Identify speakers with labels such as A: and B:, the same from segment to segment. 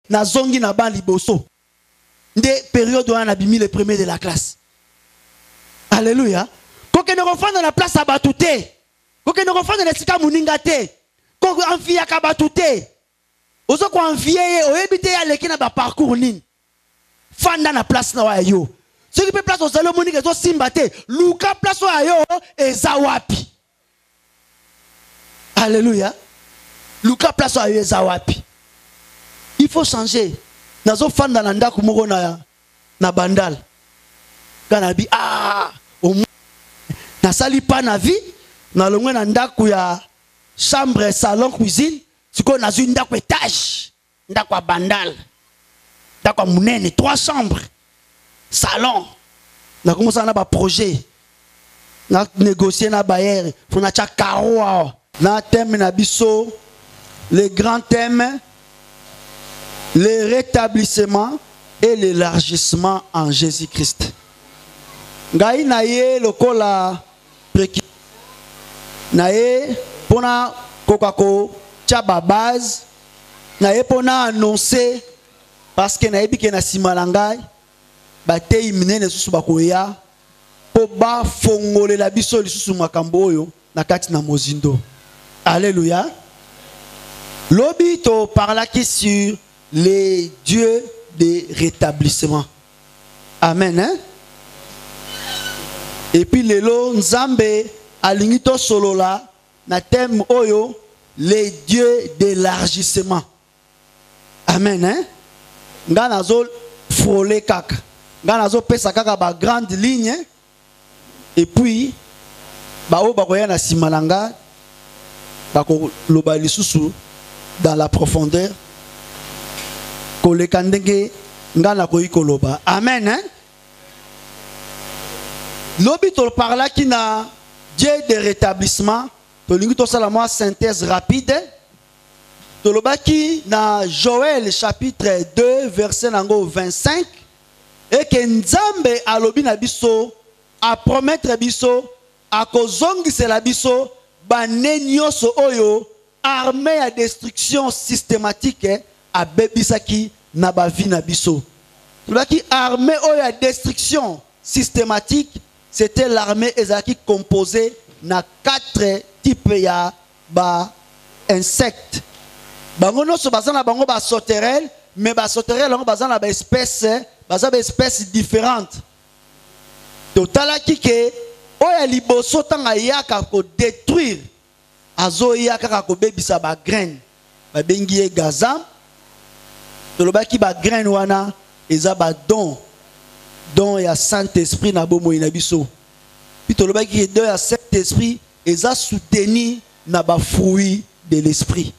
A: na zongi na ban liboso. Nde période wana bimi le premier de la classe. Alléluia. Koke ne refanda dans la place à batouté. Koke ne refanda dans le sika muningate. Koke enfiya ka batouté. Ozo ko enfiye oyebite ya leki na ba parcours nini. Fanda na place na wa yo. Ce qui peut place au salon monique zo simbate. Luka place wa yo eza wapi. Alléluia. Luka place wa yo eza wapi. Il faut changer. Nazo fanda na ndako moko na bandal. Kana bi na sali pa na vie na longwe na ndako ya chambre, salon, cuisine. Siko na zu ndako étage. Ndako ya bandal. Ndako munene 3 chambres. Salon. Na commencé na ba projet. Na négocier na bailleur, faut na cha karo. Na thème na biso le grand thème, le rétablissement et l'élargissement en Jésus-Christ. Ngai na ye lokola preki na ye pona kokako cha ba base na ye pona annoncer parce que na yebi ke na simalangai ba tei minene susu bakoya po ba fongole la biso lisusu makambo oyo na kati na mozindo. Alléluia. L'obito parla qui sur les dieux de rétablissement. Amen. Hein? Et puis lelo nzambe alingito solola na thème oyo les dieux d'élargissement. Amen. Hein? Ngana zo frôler kaka. Ngana zo pesa kaka ba grande ligne. Et puis ba o bakoya na simalanga bako loba lisusu dans la profondeur. Koleka ndenge ngana koyi koloba. Amen. Hein? L'obito parla qui na Dieu de rétablissement. Tolingi to sala moi synthèse rapide. Tolobaki na Joël chapitre 2 verset nango 25 et que nzambe alobi na biso a promettre biso a kozongisela biso banenyoso oyo armée à destruction systématique a bebisaki na ba vie na biso. Tolobaki armée oyo à destruction systématique, c'était l'armée ezaki composée na 4 types ya ba insectes. Bango no so bazana bango ba sauterelles, mais ba sauterelles bango bazana ba espèces différentes. Totala kike oya liboso tanga yaka ko détruire azo yaka ko bebisa ba graine. Ba bengi e gazam. Tolobaki ba graine wana eza ba don ya Saint-Esprit na bomo ina biso. Puis tolobaki don ya Saint-Esprit eza soutenu na ba fruit de l'esprit.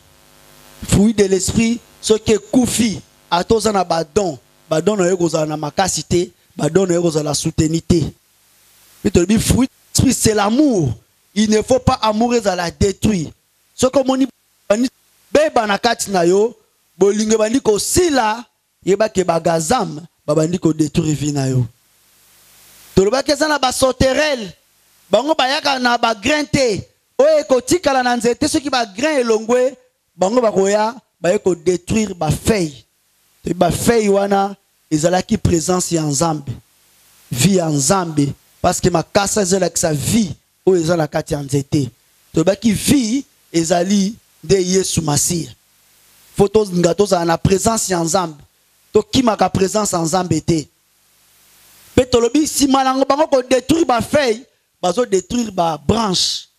A: Fruit de l'esprit, ce qui est koufi, à tous en a badon na yogoza na makasité, badon na yogoza la soutenité. Mais tu dis fruit de l'esprit, c'est l'amour. Il ne faut pas amourer à la détruire. Ce que mon beba na kati na yo, bolinge bandi ko sila, yeba ke bagazam, babandi ko détruire vi na yo. Toloba ke na ba sauterelle, bango bayaka na ba grainte, oye ko tikala na nzete, ce qui ba grain elongwe, bango bakoya bayeko détruire ba feuille. Te ba feuille wana ezalaki présence ya nzambe. Vie en nzambe parce que ma kasa ezala sa vie o ezala kati ya nzete. To baki vie ezali de Yesu Masir. Photos ngatos na présence ya nzambe. To kimaka présence en nzambe te. Petolobi si malango bango ko détruire ba feuille, bazo détruire ba branche.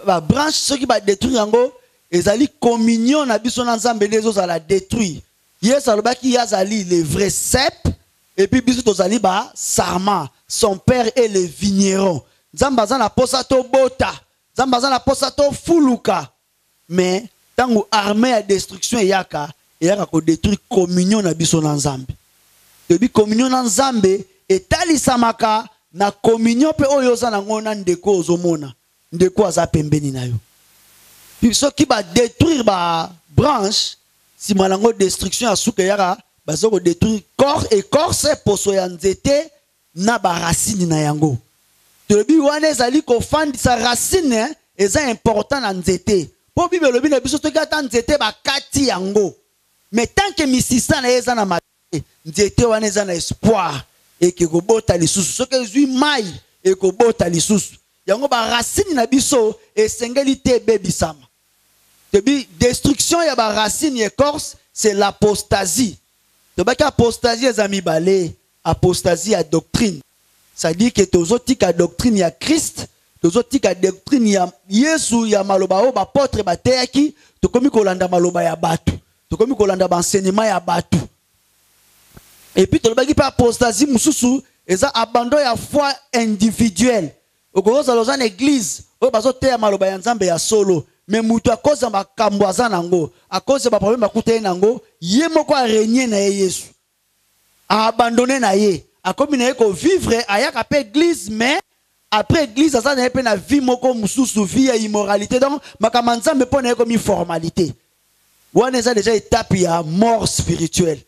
A: Ba branche ce qui va détruire yango ezali communion na biso na nzambe lezo za la détruire. Yes alobaki yazali le vrai cep et puis biso tozali ba sarma. Son père est le vigneron. Nzamba za na posa to bota. Nzamba za na posa to fuluka. Mais tango armée à destruction yaka ko détruire communion na biso na nzambe. Debi communion na nzambe etali samaka na communion pe oyo za na ngona ndeko ozomona. Ndeko aza pembeni na yo. Ce qui va détruire ma branche, si malango destruction à soukeyara, bazo détruire corps et corps c'est pour soyanzete na ba racine na yango. Tebi wane zali ko fandi sa racine est important na nzete. Po bibelobi na biso to gata nzete ba kati yango. Mais tant que misisa na eza na mabe, nzete wana eza na espoir et que kobota lisusu. Ce que zui mai et kobota lisusu. Yango ba racine na biso esengeli te bebisama. Tebi destruction ya ba racine écorce, c'est l'apostasie. Tobaki apostasie eza mibale, apostasie à doctrine. Ça dit que tozotika doctrine ya Christ, tozotika doctrine ya Yesu ya maloba o ba potre ba teyaki, tokomi kolanda maloba ya batu. Tokomi kolanda ba enseignement ya batu. Et puis tobaki pa apostasie mususu eza abandon ya foi individuelle. Okoza loza na église, o bazo teya maloba ya Nzambe ya solo, mais mutu a cause ba kambwaza nango, a cause ba problème bakute nango, ye moko a régner na Yesu. A abandonné na ye. A comme il ko vivre aya ka pe église, mais après église ça na pe na vie moko mususu vie ya immoralité. Donc makamanza me pona comme formalité. Wana eza déjà étape ya mort spirituelle.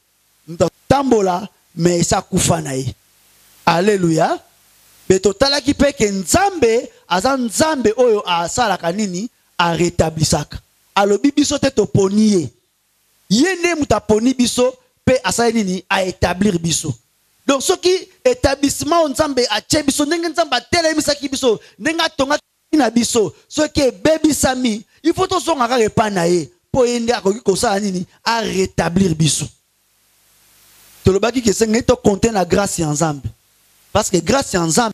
A: Tambola mais ça kufa na ye. Alléluia. Mais totala ki pe ke Nzambe aza Nzambe oyo asala kanini a rétablisaka. Alobi biso te toponiye. Yende mutaponi biso pe asala nini a établir biso. Donc ce qui établissement Nzambe a tche biso ndenge Nzambe tele misaki biso ndenga tonga na biso ce qui est baby sami il faut to songa ka repa na ye po yende akoki kosala nini a rétablir biso. Tolobaki ke senga to compter na grâce ya Nzambe. Parce que grâce à Nzambe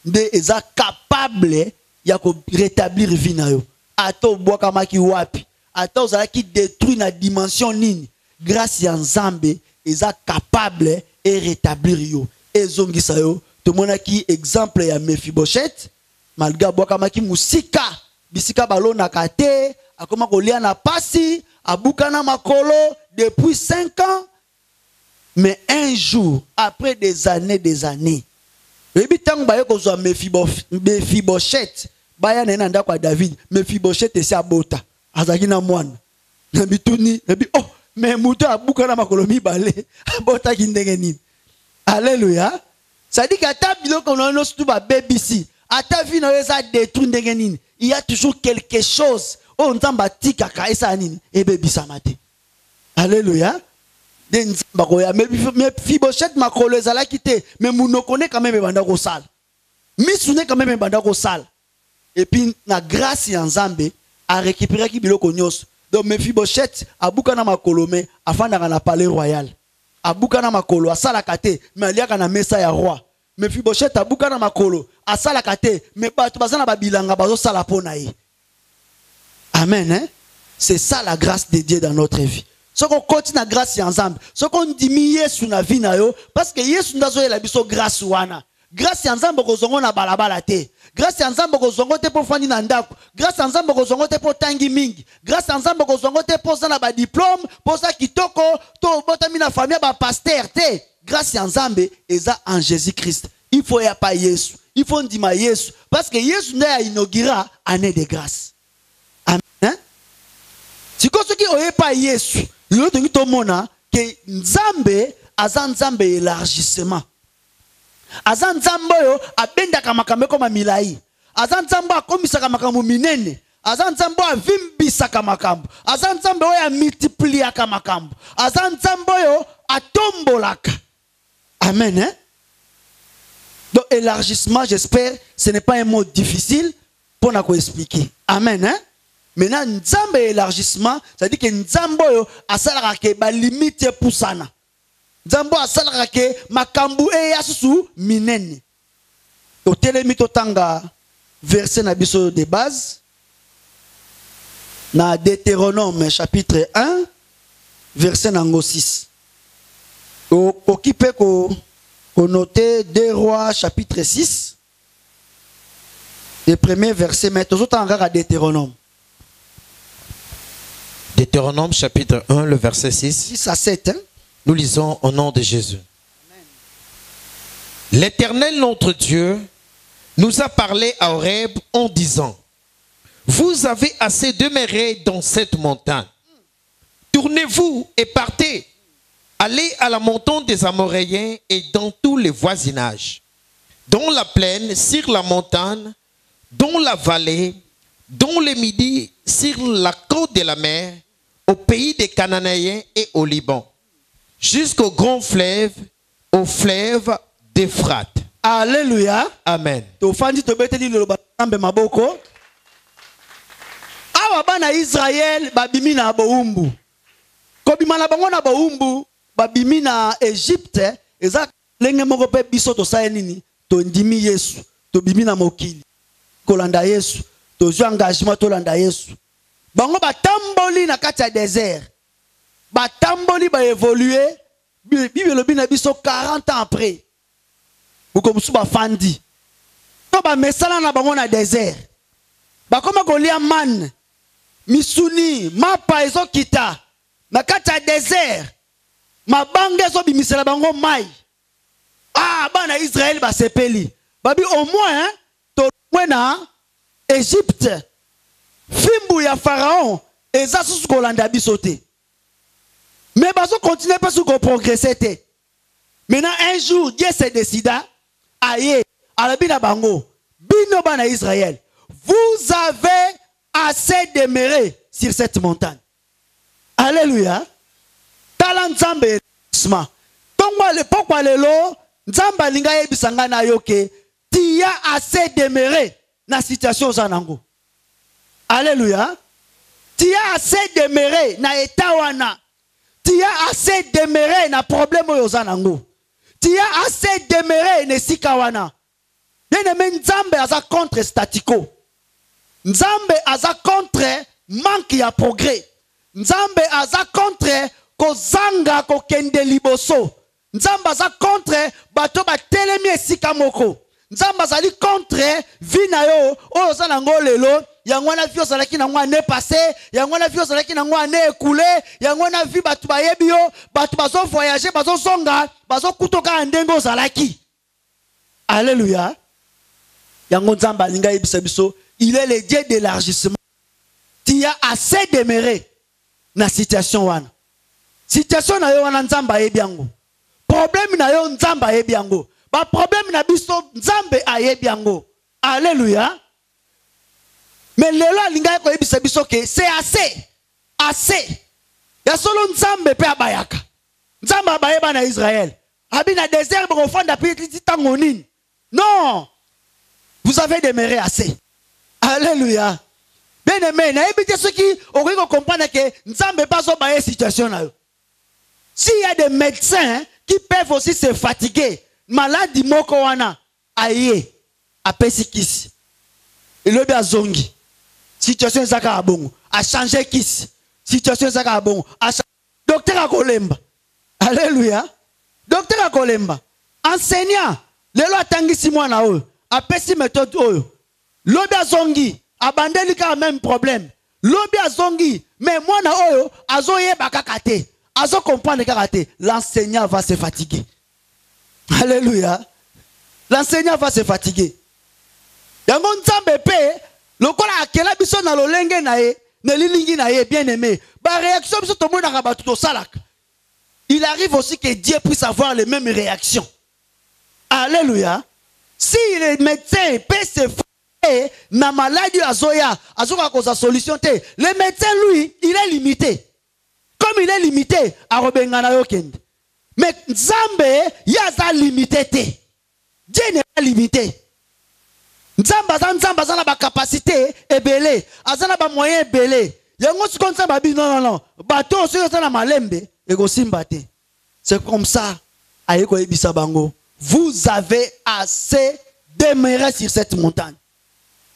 A: nde eza capable ya ko rétablir vie na yo. Ato boka maki wapi. Ato ozala ki détruit na dimension nini. Grâce à Nzambe eza capable et rétablir yo. Ezongisa yo. To mona ki exemple ya Mephibosheth. Malga boka maki musika. Bisika balo na kate. Akoma kolia na pasi. Abuka na makolo. Depuis 5 ans. Mais un jour, après des années, ebi tango baye kozwa Mephibosheth baya na nda kwa David Mephibosheth esi abota azaki na mwana na bituni na bi oh mais muto abuka na makolo mibale abota ki ndenge nini. Alléluia. Ça dit qu'ata biloko na no stu ba BBC ata vi na eza détruit ndenge nini il y a toujours quelque chose o Nzamba tika ka esa nini ebebisa mate. Alléluia. Mephibosheth makolo ezala kite mais munokone quand même banda ko sala misune quand même banda ko sala et puis na grâce ya Nzambe a récupérer ki biloko nyos. Donc Mephibosheth abuka na makolo me afandaka na palais royal abuka na makolo asala kate mais aliaka na mesa ya roi. Mephibosheth abuka na makolo asala kate mais bato bazana babilanga bazo sala pona ye. Amen hein? C'est ça la grâce de Dieu dans notre vie. Ce qu'on continue la grâce ensemble, ce qu'on diminue sur la vie na yo, parce que Yesu ndazo la biso grâce wana. Grâce ensemble ko zongo na balabala te. Grâce ensemble ko zongo te po fandi na ndako. Grâce ensemble ko zongo te po tangi mingi. Grâce ensemble ko zongo te po na ba diplôme, po sa kitoko, to botami na famille ba pasteur te. Grâce ensemble eza en Jésus-Christ. Il faut ya pas Yesu. Il faut ndima Yesu parce que Yesu n'a inaugura année de grâce. Amen. Si ko soki oye pas Yesu yo tongi to mona ke Nzambe aza Nzambe élargissement. Aza Nzambe yo abendaka makambo koma milai. Aza Nzambe akomisaka makambo minene. Aza Nzambe avimbisaka makambo. Aza Nzambe oyo multipliaka makambo. Aza Nzambe yo atombolaka. Amen hein? Donc élargissement, j'espère, ce n'est pas un mot difficile pour nous expliquer. Amen hein? Maintenant, Nzambe élargissement, ça dit que Nzambe yo asalaka ke ba limite pusana. Nzambe asalaka ke makambu e yasusu minene. To telemi to tanga verset na biso de base na Deutéronome chapitre 1 verset nango 6. Occupé ko noter 2 Rois chapitre 6 le premier verset mais toujours tanga Deutéronome.
B: Deutéronome chapitre 1, le verset 6.
A: 6 à 7. Hein?
B: Nous lisons au nom de Jésus. L'Éternel notre Dieu nous a parlé à Horeb en disant: vous avez assez demeuré dans cette montagne. Tournez-vous et partez. Allez à la montagne des Amoréens et dans tous les voisinages, dans la plaine, sur la montagne, dans la vallée, dans le midi, sur la côte de la mer, au pays des Cananéens et au Liban, jusqu'au grand fleuve, au fleuve d'Euphrate.
A: Alléluia.
B: Amen.
A: Tofandi tobeteli loba nzambe maboko. Awa bana Israël babimi na boumbu. Kobima na bango na boumbu, babimi na Égypte, eza lenge moko pe biso to sa nini, to ndimi Yesu, to bimi na mokili. Kolanda Yesu, to zo engagement to landa Yesu. Bango batamboli na kati ya désert. Batamboli ba évoluer, Bible lobi na biso 40 ans après. Bukomusu bafandi. To ba mesala na bango na désert. Bakoma kolia man, misuni, mapa ezo kita. Na kati ya désert. Mabanga ezo bimisela bango mai. Ah, bana Israël ba sepeli. Babi au moins, to na Égypte. Fimbu ya Pharaon, eza sous kolanda bisote. Mais baso continuer pas sous progresser. Maintenant un jour, Dieu se décida, aye, alabina bango, bino bana Israël, vous avez assez demeuré sur cette montagne. Alléluia. Talan nzambe sma. Tongwa le pokwa lelo, nzamba linga yebisanga na yoke, tu as assez demeuré na situation zanango. Alléluia. Tu as assez demeuré na etawana. Tu as assez demeuré na problème yozanango. Tu as assez demeuré na sikawana. Bien-aimé, Nzambe aza contre statico. Nzambe aza contre manque ya progrès. Nzambe aza contre kozanga kokende liboso. Nzambe aza contre bato ba telemi esika moko. Nzambe azali contre vina yo oyo zanango lelo. Yango na vie ozalaki na ngwa ne passé, yango na vie ozalaki na ngwa ne écoulé, yango na vie batu ba yebi yo, batu bazo voyager, bazo zonga, bazo kutoka ndengo ozalaki. Alléluia. Yango nzamba linga yebisa biso, il est le Dieu d'élargissement. Tu as assez demeuré na situation wana. Situation na yo wana nzamba yebi yango. Problème na yo nzamba yebi yango. Ba problème na biso nzambe ayebi yango. Alléluia. Mais lelo alinga ko yebisa biso ke c'est assez. Assez. Ya solo nzambe pe abayaka. Nzambe abayeba na Israël. Abi na désert bo fanda petit tango nini. Non. Vous avez demeuré assez. Alléluia. Bien aimé, na ebite ceux qui auraient comprendre que nzambe pas so baye situation na yo. S'il y a des médecins qui peuvent aussi se fatiguer, malade moko wana aye apesi kisi. Elobi azongi. Situation zaka abongo a changé kisi. Situation zaka abongo a docteur akolemba. Alléluia. Docteur akolemba. Enseignant lelo atangisi mwana oyo apesi méthode oyo. Lobi azongi abandeli ka même problème. Lobi azongi mais mwana oyo azoyeba kaka te. Azo comprendre kaka te. L'enseignant va se fatiguer. Alléluia. L'enseignant va se fatiguer. Yango nzambe pe lokola akela biso na lolenge na ye ne lilingi na ye bien aimé ba réaction biso to mona ka batu to salaka. Il arrive aussi que Dieu puisse avoir les mêmes réactions. Alléluia. Si le médecin peut se faire na maladie azoya azoka koza solution te, le médecin lui il est limité. Comme il est limité a robenga na yo kende. Mais nzambe yaza limité te. Dieu n'est pas limité. Nzamba na ba capacité ebele, azana ba moyen ebele. Yango si konsa ba bi non. Bato so na malembe ego simba te. C'est comme ça ayeko ebisa bango. Vous avez assez demeuré sur cette montagne.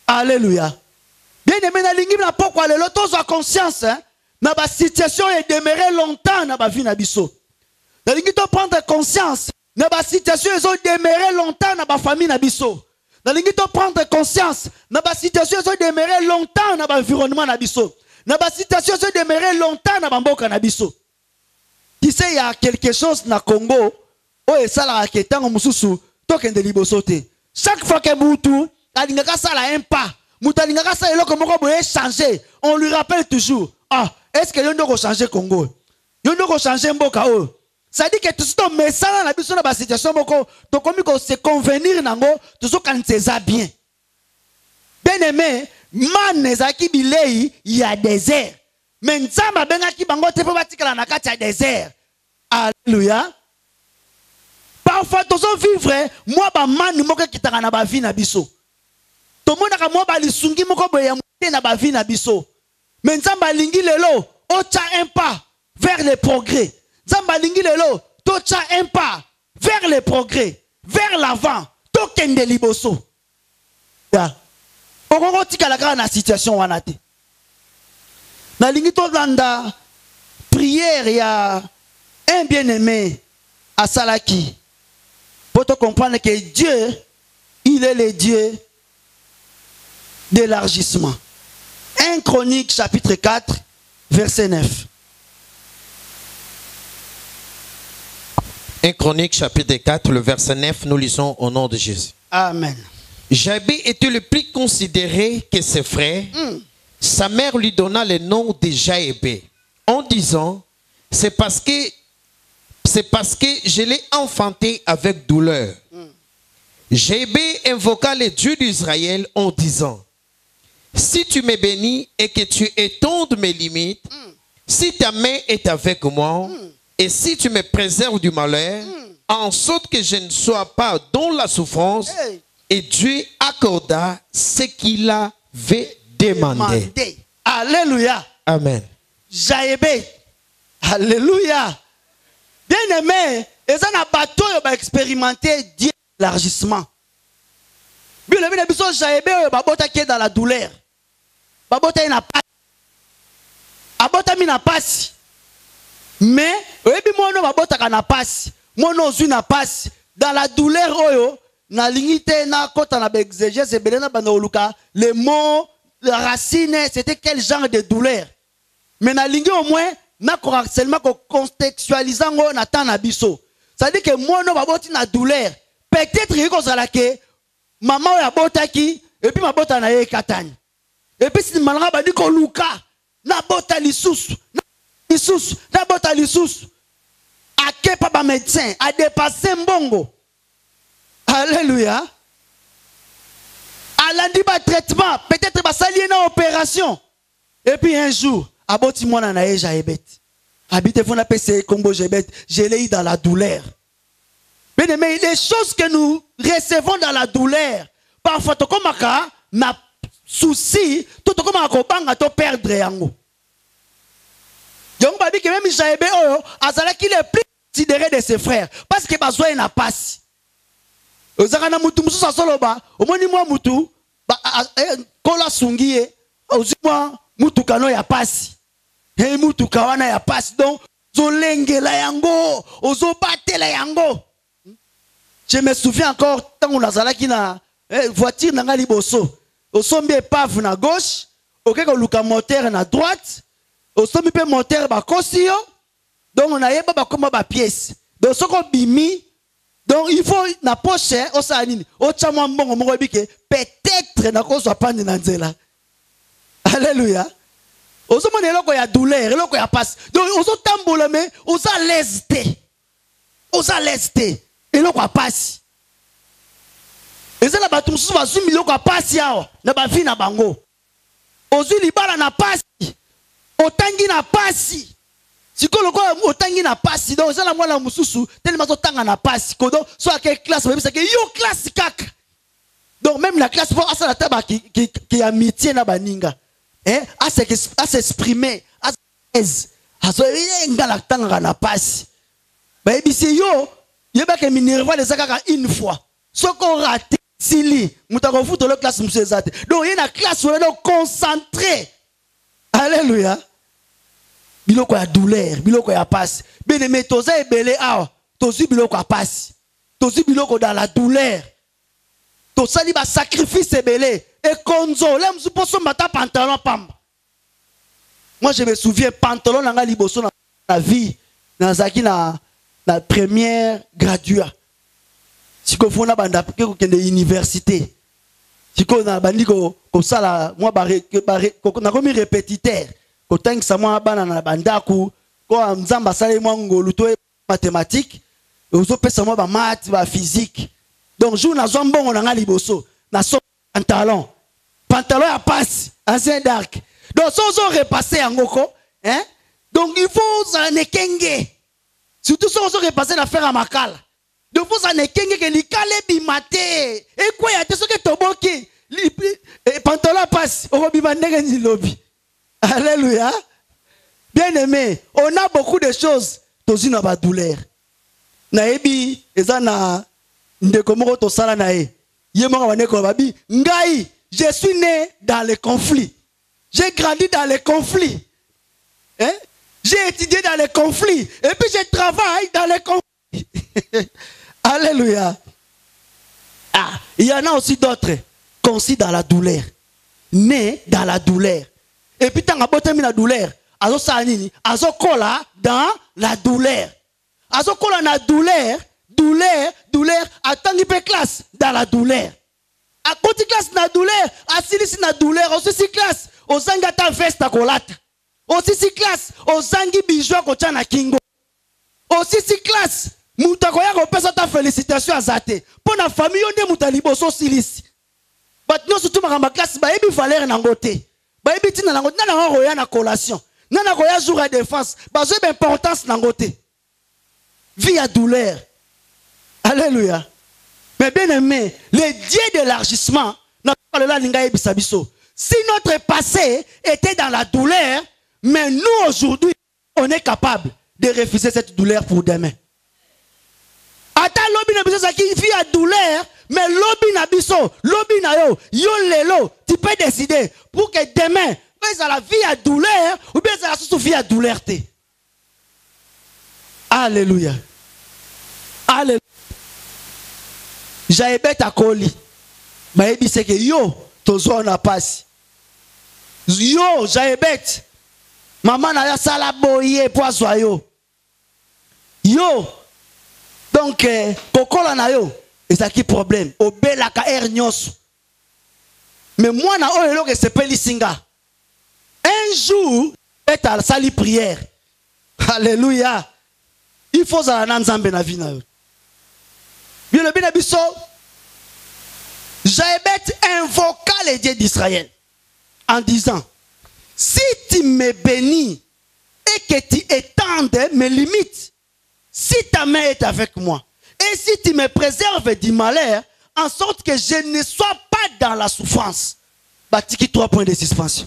A: Alléluia. Bien aimé na lingi na pokwa lelo tozo conscience hein, na ba situation et demeurer longtemps na ba vie na biso. Na lingi to prendre conscience na ba situation ezo demeurer longtemps na ba famille na biso. Na lingi to prendre conscience na ba situation ezo demeurer longtemps na ba environnement na biso. Na ba situation ezo demeurer longtemps na ba mboka na biso. Tu sais, il y a quelque chose na Congo où ça la ketango mususu tokende liboso te. Chaque fois que mutu alingaka sala un pas, mutu alingaka sala eloko moko boye changer, on lui rappelle toujours, ah, est-ce que yondo ko changer Congo? Yondo ko changer mboka o. Ça dit que tout ce message na biso na ba situation moko to komi ko se convenir nango, tout ce kan seza bien. Bien aimé, man ezaki bilei il y a désert. mais nzamba bengaki bango te po batikala na kati ya désert. Alléluia. Parfois tozo vivre moi ba manu moko kitaka na ba vie na biso. To monaka moi ba lisungi moko boye ya na ba vie na biso. Mais nzamba lingi lelo ocha un pas vers le progrès. Nzamba lingi lelo tocha un pas vers le progrès, vers l'avant. To kende liboso. Ya. Okoko tikala ka na situation wana te. Na lingi to landa prière ya un bien-aimé à Salaki. Pour te comprendre que Dieu, il est le Dieu d'élargissement. 1 Chronique chapitre 4, verset 9.
B: 1 Chronique chapitre 4, le verset 9, nous lisons au nom de Jésus.
A: Amen.
B: Jaébé était le plus considéré que ses frères. Sa mère lui donna le nom de Jaébé en disant, c'est parce que je l'ai enfanté avec douleur. Jaébé invoqua le Dieu d'Israël en disant, si tu me bénis et que tu étendes mes limites, si ta main est avec moi, et si tu me préserves du malheur, en sorte que je ne sois pas dans la souffrance, et Dieu accorda ce qu'il avait demandé.
A: Alléluia.
B: Amen.
A: Jaébé. Alléluia. Bien aimé, et ça n'a pas tout expérimenté Dieu l'élargissement. Bien aimé, Jaébé babota qui est dans la douleur. Babota il n'a pas. Abota mi na passe. Mais oyebi mono babota kana passe. Mono zu na passe. Dans la douleur oyo na lingité na kota na exégèse belena bana oluka le mot la racine c'était quel genre de douleur. Mais na lingi au moins na seulement contextualisant na temps na biso. Ça dit que mono baboti na douleur. Peut-être il kozala ke maman ya botaki et puis ma bota na ye katani. Et puis si malanga badi ko luka na bota lisusu na bota lisusu ake pa ba médecin a dépassé mbongo. Alléluia. Alandi ba traitement, peut-être ba sali na opération. Et puis un jour, aboti mona na ye Jaébé. Habite fona pese kombo Jaébé, je l'ai eu dans la douleur. Bien aimé, les choses que nous recevons dans la douleur, parfois to komaka na souci, to komaka ko banga to perdre yango. Donc babi que même Jaébé oyo azalaki le plus considéré de ses frères parce que bazwa na passe. Ozakana mutu musu soloba, omoni mwa mutu ba kola sungiye, ozimwa mutu kano ya passe. Hey mutu kawana ya passe donc zolengela yango, ozobatela yango. Je me souviens encore quand on a zalaki na voiture na ngali boso. Osombi épave na gauche, okeka luka moteur na droite, osombi pe moteur ba kosio. Donc on a yeba ba koma ba pièce. Donc soko bimi, donc il faut na poche o sa nini, o chamwa mbongo moko bike peut-être na ko so pande na nzela. Alléluia. Osomoni eloko ya douleur, eloko ya passe. Donc oso tambola mais osa lesté. Osa lesté. Et là quoi passe et ça la batum sous va zumi loko passe yao na ba vie na bango ozu libala na passe otangi na passe siko loko otangi na passe donc ça la mwana mususu tellement otanga na passe kodo soit quelle classe même c'est que yo classe kaka donc même la classe pour asa la taba qui amitié na baninga à s'exprimer à s'aise à se ngala tanga na passe ba ebisi yo yeba ke minerva les akaka une fois ce qu'on raté sili mutako futo le classe monsieur zate donc il y a une classe où on est concentré. Alléluia. Biloko ya douleur biloko ya passe bien aimé toza ebele awa tozi biloko ya passe tozi biloko dans la douleur tosali ba sacrifice ebele et konzo là msu poso mata pantalon pamba. Moi je me souviens pantalon nanga liboso na vie na zaki na la première graduat. Si vous avez une université, si vous avez comme ça, moi, je suis répétiteur. Quand je suis mathématiques, je suis maths, physique. Donc, je suis un pantalon. Pantalon à passe, ancien dark. Donc, si vous repassez en goko, Hein? Donc il faut s'en ekenge. Surtout si on se repasse l'affaire à Makala. Il faut s'en ekenge que l'ikale bimate. Et quoi, il y a des choses que toboki. Pantalon passe. Alléluia. Bien aimé, on a beaucoup de choses. Tozi na ba douleur. Naebi ezana ndekomoko to sala nae. Yemonga waneko babi ngai, je suis né dans les conflits. J'ai grandi dans les conflits. Hein? J'ai étudié dans les conflits. Et puis je travaille dans les conflits. Alléluia. Ah, il y en a aussi d'autres conçus dans la douleur. Nés dans la douleur. Et puis tant que tu as la douleur, azo sanini, azo kola dans la douleur. Azo kola na douleur, douleur, attends peu classe dans la douleur. A côté classe na douleur, a silisi na douleur, aussi si classe, au zanga ta veste à kolata. Aussi si classe, au zangi bijou ko na kingo. Aussi si classe, mutakoya ko pesa ta félicitation à zate. Pour la famille on est mutaliboso silisi. Batno surtout ma classe ba ebi valeur na ngote. Ba ebi tina na ngote na roya na collation. Nana roya jour à défense, ba zo importance na ngote. Vie à douleur. Alléluia. Mais bien aimé, le Dieu d'élargissement, si notre passé était dans la douleur, mais nous aujourd'hui, on est capable de refuser cette douleur pour demain. Attends, l'obi na biso qui vit à douleur, mais l'obi na biso, l'obi na yo lelo, tu peux décider pour que demain, ça la vie à douleur, ou bien ça la sous vie à douleur. Alléluia. Alléluia. Jaébet à Koli. Maïbi c'est que yo, tozo na passe. Yo, Jaébet. Maman na ya sala boye poisson yo. Yo. Donc, kokola na yo. Et ça qui problème. Obela ka er nyos. Mais moi na oyo que c'est pelisinga. Un jour, être à la salle prière. Alléluia. Il faut ça na nzambe na vie na yo. Bien le bien abisso, Jaébet invoqua les dieux d'Israël en disant, si tu me bénis et que tu étendes mes limites, si ta main est avec moi, et si tu me préserves du malheur, en sorte que je ne sois pas dans la souffrance, batiki 3 points de suspension.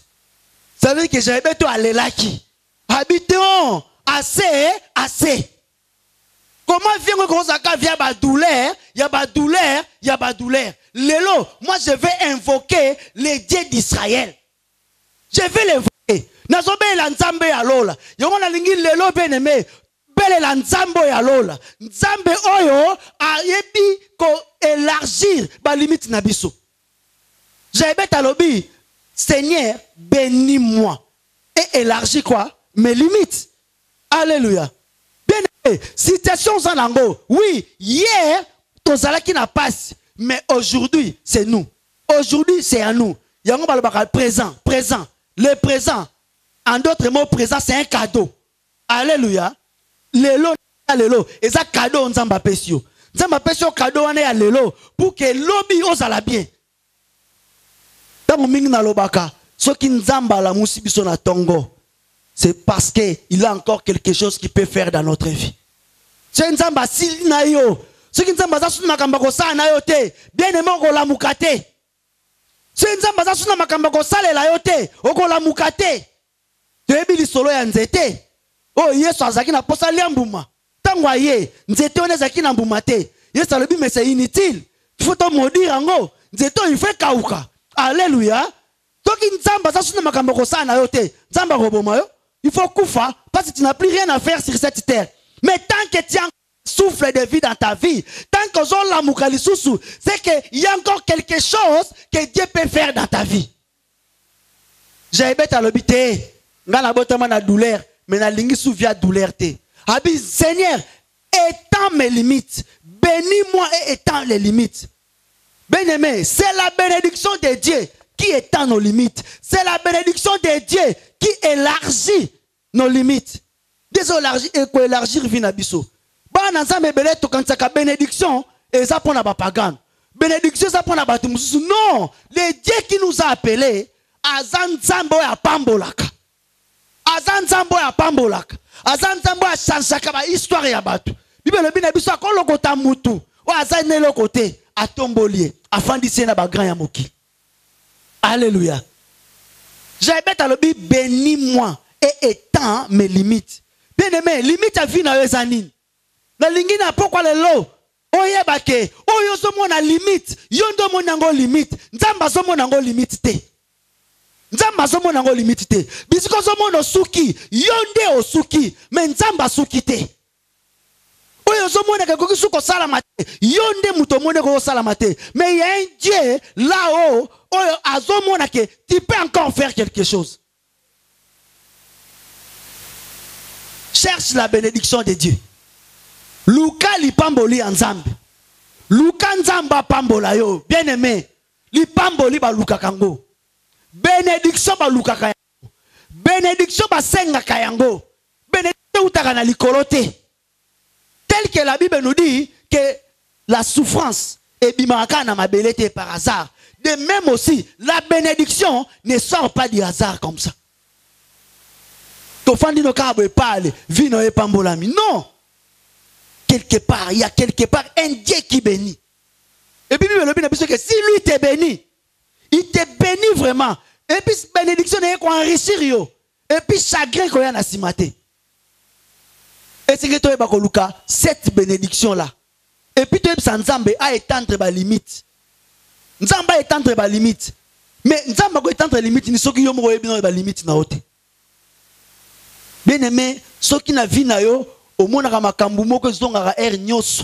A: Ça veut dire que Jaébet to aller là qui habitons assez. Comment vient que vient ma douleur, il y a ma douleur, il y a ma douleur. Lélo, moi je vais invoquer les dieux d'Israël. Je vais l'invoquer. Nazobe l'anzambe ya lola. Yongo na lingi lelo bien aimé. Belle l'anzambe ya lola. Nzambe oyo a yebi ko élargir ba limite na biso. J'avais talobi, Seigneur, bénis-moi et élargis quoi? Mes limites. Alléluia. Citation Zanango. Oui, hier, Tozala qui n'a pas. Mais aujourd'hui, c'est nous. Aujourd'hui, c'est à nous. Yango balobaka présent. Le présent. En d'autres mots, présent, c'est un cadeau. Alléluia. Lelo. Et ça, cadeau, on s'en va pesio. Nzamba pesio cadeau, on est à lelo. Pour que l'obi osala bien. Dans mingi na lobaka. Ce qui nzamba la musibiso na tongo. C'est parce qu'il a encore quelque chose qu'il peut faire dans notre vie. C'est nzamba si na yo. Ce qui nzamba za suna makamba ko sa na yo te. Bien aimé ko la mukate. C'est nzamba za suna makamba ko sale la yo te. Oko la mukate. Tebi li solo ya nzete. Oh Yesu azaki na posa liambuma. Tangwa ye nzete one zaki na mbuma te. Yesu alobi mais c'est inutile. Il faut te maudire ango. Nzete il fait kauka. Alléluia. Toki nzamba za suna makamba ko sa na yo te. Nzamba roboma yo. Il faut koufa parce que tu n'as plus rien à faire sur cette terre. Mais tant que tu as un souffle de vie dans ta vie, tant que tu as la c'est qu'il y a encore quelque chose que Dieu peut faire dans ta vie. J'ai bête à l'habiter. Dans la botte de douleur, mais la ligne souvient douleur. Abi Seigneur, étends mes limites. Bénis-moi et étends les limites. Bien-aimé, c'est la bénédiction de Dieu qui étend nos limites. C'est la bénédiction de Dieu qui élargit nos limites. Désolé, élargir vinabiso. Bah, dans ça, mais belé, quand ça a bénédiction, et ça pour la pagan. Bénédiction, ça pour la batumusu. Non, le Dieu qui nous a appelés, Azan Zambo et Pambolaka. aza nzambe oyo apambolaka, aza nzambe oyo achansaka ba histoire ya bato. Bible elobi na biso akolokota mutu oyo aza na eloko te atomboli afandisi na bagrand ya mokili. Alléluia. Jaibet alobi bénis-moi et étends mes limites. Bien aimé, limite à vie na yo eza nini? Na lingi na pokwa lelo oyeba ke oyo ozomona limite, yo ndo mona ngo limite, nzamba azomona ngo limite te. Nzamba azomona ngo limite te. Bisiko ozomona osuki, yo nde osuki, mais nzamba asuki te. Oyo ozomona ke koki suko salama te, yo nde muto mone ko salama te. Mais il y a un Dieu là-haut, oyo azomona ke tu peux encore faire quelque chose. Cherche la bénédiction de Dieu. Luka li pamboli nzambe. Luka nzamba pambola yo. Bien aimé. Li pamboli ba luka kango. Bénédiction ba luka kayango. Bénédiction ba senga kayango. Bénédiction utaka na likolote. Tel que la Bible nous dit que la souffrance est bimaka na mabelete par hasard. De même aussi, la bénédiction ne sort pas du hasard comme ça. Tofandi no kabo e parle, vino e pambolami. Non. Quelque part, il y a quelque part un Dieu qui bénit. Et puis, Bible dit que si lui te bénit, il te bénit vraiment. Et puis, bénédiction est qu'on enrichir yo. Et puis, chagrin qu'on y a na simate. Et c'est que toi, Bakoluka, cette bénédiction-là. Et puis, toi, Nzambe a étendre ma limite. Nzamba a étendre ma limite. Mais Nzamba a étendre limite, ni ceux qui ont ma limite na haute. Bien aimé, ceux qui n'a vu na yo, au monde à makambu moko zonga air nyoso.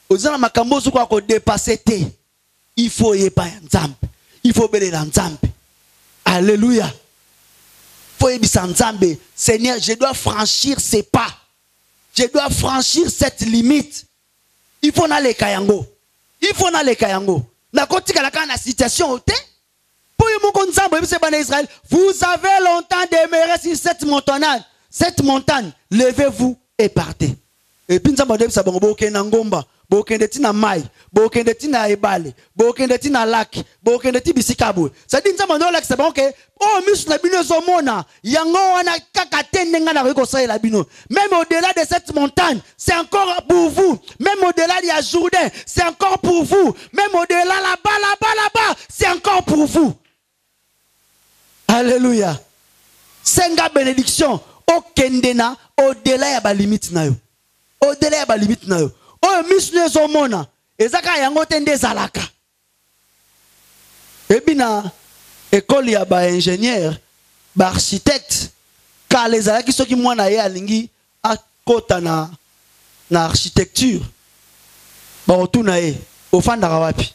A: Ozana makambo zo ko dépasser te. Il faut y pas Nzambe. Il faut béler Nzambe. Alléluia. Faut y bisa Nzambe. Seigneur, je dois franchir ces pas. Je dois franchir cette limite. Il faut na le kayango. Il faut na le kayango. Na kotika la kana situation ote. Pour y moko Nzambe bise bana Israël, vous avez longtemps demeuré sur cette montagne. Cette montagne, levez-vous et partez. Et puis, nous avons dit que nous avons ngomba, bokende tina mai, bokende tina ebale, bokende tina lac, bokende ti bisikabou. Ça dit nous avons dit que c'est bon que oh mis na bino zomona, yango wana kakate nenga na ko sa la bino. Même au-delà de cette montagne, c'est encore pour vous. Même au-delà de la Jourdain, c'est encore pour vous. Même au-delà là-bas, c'est encore pour vous. Alléluia. Senga bénédiction. Okendena au-delà ya ba limite na yo. Au-delà ya ba limite na yo. O misne zomona ezaka yango tende zalaka. Ebina école ya ba ingénieur, ba architecte ka les alaki soki mwana ye alingi akota na architecture. Ba otuna ye ofanda wapi.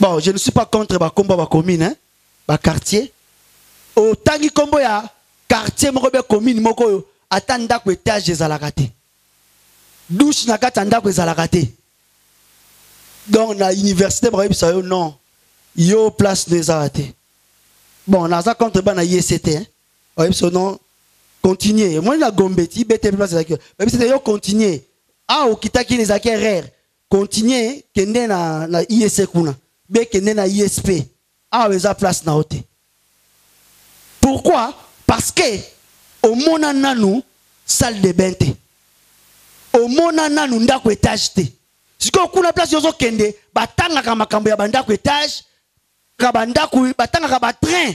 A: Bon, je ne suis pas contre ba komba ba commune hein, ba quartier. Au tangi kombo ya quartier moko be commune moko atanda ko étage ezalaka te. Douche na katanda ko ezalaka te. Donc na université ba yebisa yo non. Yo place ezalaka te. Bon, na za contre ba na ICT hein. Ba yebisa non continuer. Moi na gombeti bete place ezalaka. Ba yebisa yo continuer. Ah okitaki ezalaka erreur. Continuer kende na ISC kuna. Be kende na ISP. Ah eza place na hote. Pourquoi? Parce que au mona nanu salle de bain te. Au mona nanu ndako étage te. Si ko kuna place yozo kende batanga ka makambo ya bandako étage ka bandako batanga ka ba train.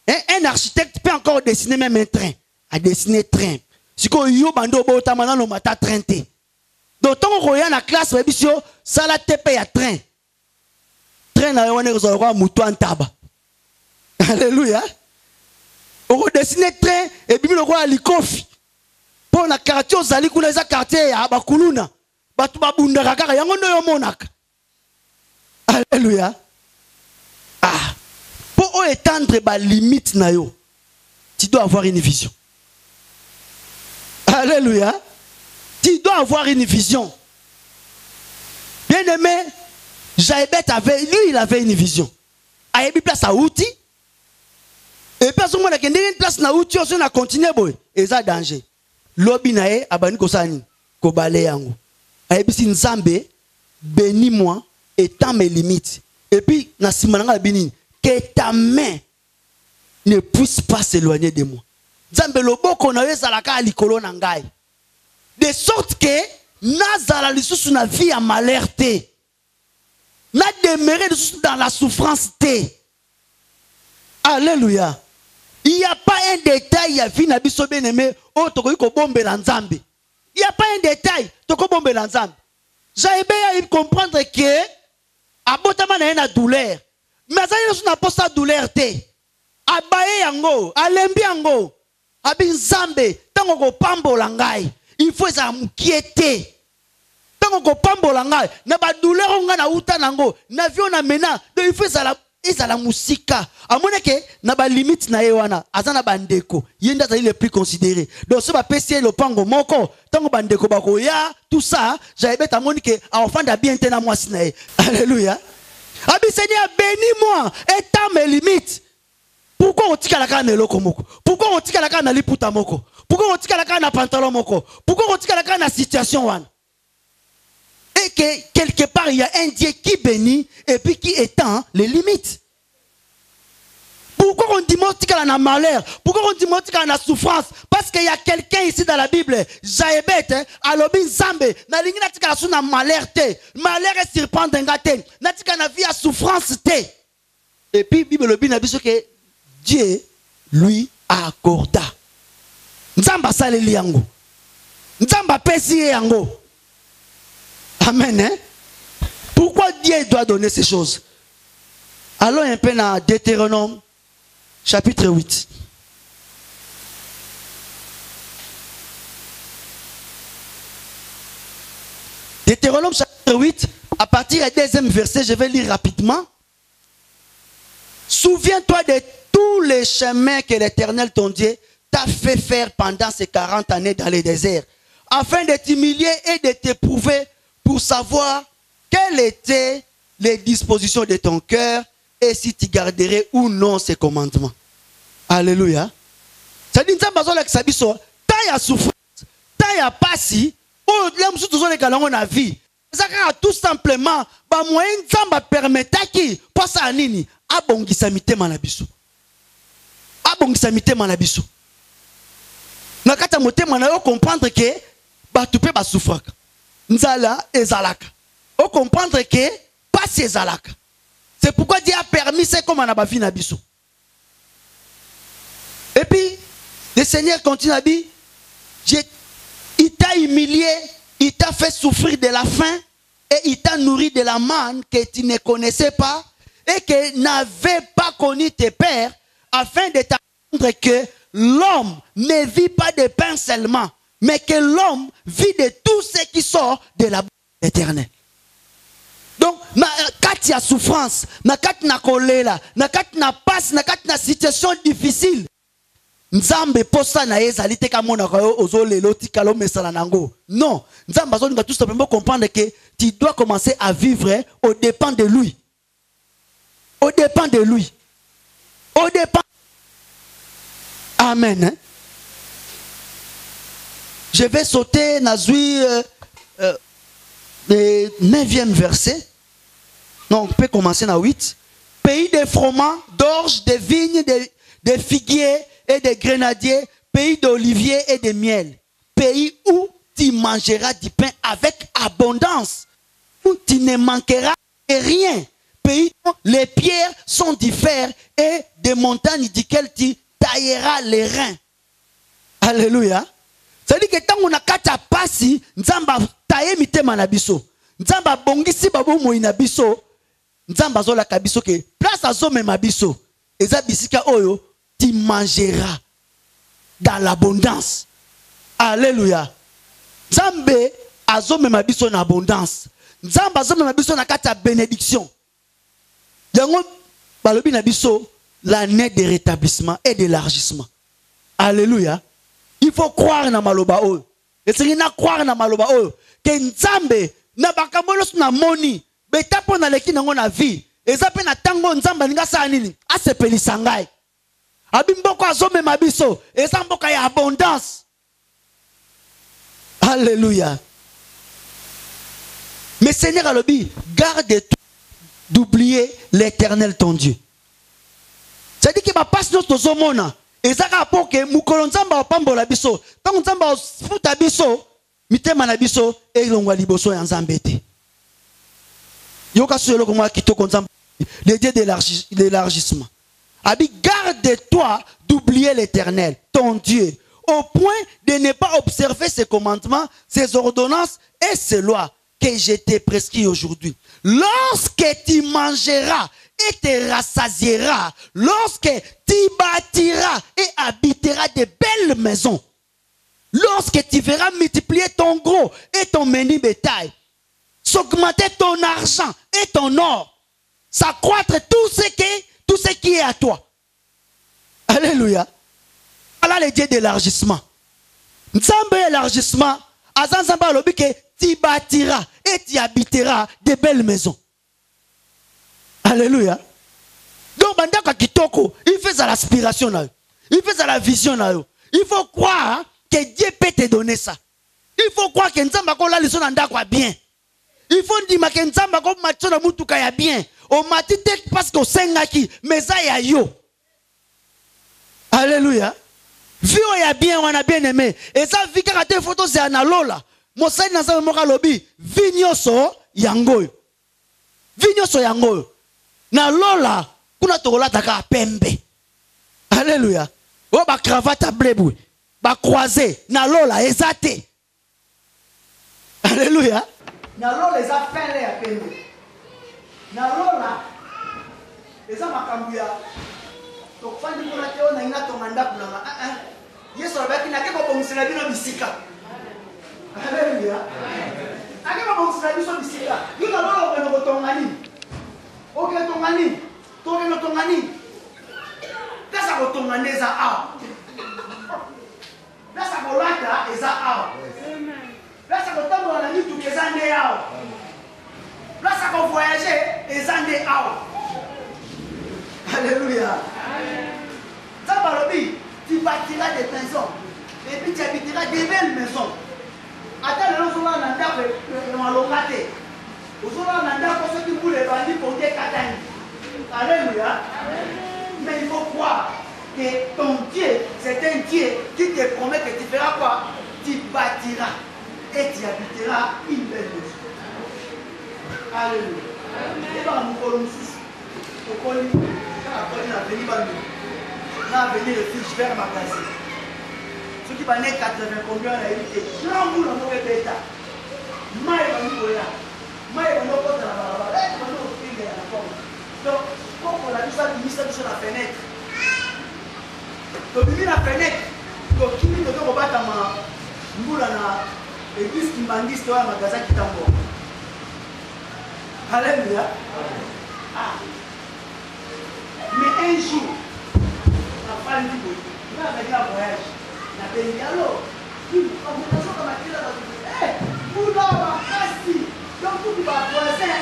A: Un architecte peut encore dessiner même un train, à dessiner train. Si ko yo bando bota manano mata train te. D'autant ko ya na classe babisio sala tepe ya train. Train na yo ne ko mutu antaba. Alléluia. On dessine train et puis le roi ali kofi. Pour la quartier ozali kuna za quartier ya bakuluna. Batu babunda kaka yango ndo yo monaka. Alléluia. Ah. Pour étendre ba limite na yo, tu dois avoir une vision. Alléluia. Tu dois avoir une vision. Bien aimé, Jaibet avait, lui il avait une vision. A eu place à outil. Et puis à ce moment-là, quand il y a une place na outil, on a continué boy. Et ça danger. Lobi nae abani kosani ko bale yango. A eu si Nzambe bénis-moi étends mes limites. Et puis na simananga bini que ta main ne puisse pas s'éloigner de moi. Nzambe loboko na ezalaka likolo na ngai. De sorte que nazala lisusu na vie à malheur te. Na demeurer dans la souffrance te. Alléluia. Il n'y a pas un détail à vie na biso bien-aimé o tokoki ko bombela Nzambe. Il n'y a pas un détail toko bombela Nzambe. J'aimerais comprendre que abotama na na douleur. Mais ça n'a pas sa douleur te. Abaye yango, alembi yango. Abi Nzambe tango ko pambola ngai. Il faut ça m'inquiéter. Tango ko pambola ngai na ba douleur nga na uta nango. Na vie on a mena, donc il faut ça la musika. Amone ke na ba limite na yewana, azana bandeko. Yenda za le plus considéré. Donc ce ba pesier le pango moko, tango bandeko bako ya, tout ça, j'avais bête amone ke enfant da bien tena moi sinae. Alléluia. Abi Seigneur, bénis-moi, étends mes limites. Pourquoi on tika la kana eloko moko? Pourquoi on tika la kana liputa moko? Pourquoi on tika la kana pantalon moko? Pourquoi on tika la kana situation wan? Et que quelque part il y a un Dieu qui bénit et puis qui étend les limites. Pourquoi on dit tika la malheur? Pourquoi on dit tika la souffrance? Parce qu'il y a quelqu'un ici dans la Bible, Jaébet, Alobin Zambe, na lingi na tika la sou na malheur te. Malheur est serpent d'engate. Na tika na vie à souffrance te. Et puis Bible le bina biso que Dieu lui accorda. Nzamba saleli yango. Nzamba pesi yango. Amen. Hein? Pourquoi Dieu doit donner ces choses? Allons un peu dans Deutéronome chapitre 8. Deutéronome chapitre 8, à partir du deuxième verset, je vais lire rapidement. Souviens-toi de tous les chemins que l'Éternel ton Dieu t'a fait faire pendant ces 40 années dans le désert, afin de t'humilier et de t'éprouver pour savoir quelles étaient les dispositions de ton cœur et si tu garderais ou non ces commandements. Alléluia. Ça dit que ta ya souffrance, ta ya passi, ou l'homme sous tous les galons na vie. Ça tout simplement, ba moyen nzamba permettre qui pour ça nini abongisa mitema na biso. Abongisa mitema na biso. Na kata motema na yo comprendre que ba tupe ba souffraka. Nzala ezalaka. O comprendre que pas ezalaka. C'est pourquoi Dieu a permis c'est comme on a ba vie na biso. Et puis le Seigneur continue à dire, il t'a humilié, il t'a fait souffrir de la faim et il t'a nourri de la manne que tu ne connaissais pas et que n'avait pas connu tes pères, afin de t'apprendre que l'homme ne vit pas de pain seulement, mais que l'homme vit de tout ce qui sort de la bouche éternelle. Donc, quand il y a souffrance, quand il y a colère, quand il y a passe, quand il y a situation difficile, Nzambe posa na ezali te kamona ko ozole loti kalo mesala nango. Non, Nzambe azolinga tout simplement comprendre que tu dois commencer à vivre au dépend de lui. Au dépend de lui. Au dépend. Amen. Hein? Je vais sauter Nazui le 9e verset. Non, on peut commencer dans 8. Pays de froment, d'orge, de vignes, de figuiers et de grenadiers, pays d'oliviers et de miel, pays où tu mangeras du pain avec abondance, où tu ne manqueras de rien, pays où les pierres sont du fer et des montagnes duquel tu tailleras les reins. Alléluia. Ça dit que tant qu'on a kata pasi, nzamba taille mitema na biso, nzamba bongisi babu moina biso, nzamba zola kabiso ke place azo mema biso, eza bisika oyo tu mangeras dans l'abondance. Alléluia. Nzambe azome mabiso na abondance. Nzambe azome mabiso na kata bénédiction. Yango balobi na biso l'année de rétablissement et d'élargissement. Alléluia. Il faut croire na maloba oyo. Et c'est na croire na maloba oyo que Nzambe na bakamolos na moni betapo na leki nango na vie. Ezape na tango Nzambe ninga sa nini asepelisa ngai. Abimboko azome mabiso ezamboka ya abondance. Alléluia. Mais Seigneur alobi, garde-toi d'oublier l'Éternel ton Dieu. C'est-à-dire que passe notre zomona. Et ça pour que mukolo nzamba opambola biso. Tant nzamba futa biso, mitema na biso e longwa liboso ya nzambe te. Yoka solo comme kitoko nzamba. Le Dieu d'élargissement. Abi, garde-toi d'oublier l'Éternel, ton Dieu, au point de ne pas observer ses commandements, ses ordonnances et ses lois que je t'ai prescrits aujourd'hui. Lorsque tu mangeras et te rassasieras, lorsque tu bâtiras et habiteras de belles maisons, lorsque tu verras multiplier ton gros et ton menu bétail, s'augmenter ton argent et ton or, s'accroître tout ce qui est à toi. Alléluia. Voilà le Dieu d'élargissement. Nzambe élargissement, azanzamba lobi que tu bâtiras et tu habiteras de belles maisons. Alléluia. Donc bandaka kitoko, il fait à l'aspiration là. Il fait à la vision là. Il faut croire que Dieu peut te donner ça. Il faut croire que nzamba ko la leçon ndako bien. Il faut dire que nzamba ko matcho na mutuka ya bien. O matite parce que sengaki mais ça ya yo. Alléluia. Vio ya bien, on a bien aimé. Et ça, vi kaka te photo c'est analola. Mosai na sa moka lobi, vinyoso yangoyo. Vinyoso yangoyo. Na lola, kuna tokola taka pembe. Alléluia. O ba cravate blebu. Ba croisé, na lola ezate. Alléluia. Na lola eza pele ya pembe. Na lola eza makambuya. Donc fandi kuna teo na ina tonganda kuna Yesu abaki na kebo bomusela bino bisika. Alléluia. Akeba bomusela biso bisika. Yuka lola okeno kotongani. Okeno tongani. Tokeno tongani. Kasa kotongani eza awa. Kasa kolata eza awa. Kasa kotambola na mituka eza nde awa. Kasa ko voyager eza nde awa. Alléluia. Zabalobi, tu bâtiras des maisons et puis tu habiteras des belles maisons. Attends, nous sommes en Anda, nous allons rater. Nous sommes en Anda pour ceux qui voulaient bandits pour des Katani. Alléluia. Mais il faut croire que ton Dieu, c'est un Dieu qui te promet que tu feras quoi? Tu bâtiras et tu habiteras une belle maison. Alléluia. Et dans nous allons on a venu le fils vers ma place. Ceux qui sont nés 80 combien on a eu des grands boules en mauvais bêta. Maï va nous voir. Maï va nous porter la barbe. Elle va nous offrir la forme. Donc, quand on a vu ça, il s'est mis sur la fenêtre. Donc, il la fenêtre. Donc, qui dit que on va battre ma boule à l'église qui m'a dit que c'est un magasin qui t'envoie. Alléluia. Ah. Mais un jour, la femme dit, il va venir en voyage. Il a dit, alors, il va vous dire comme il a dit, vous là, merci. Donc, vous va voisin,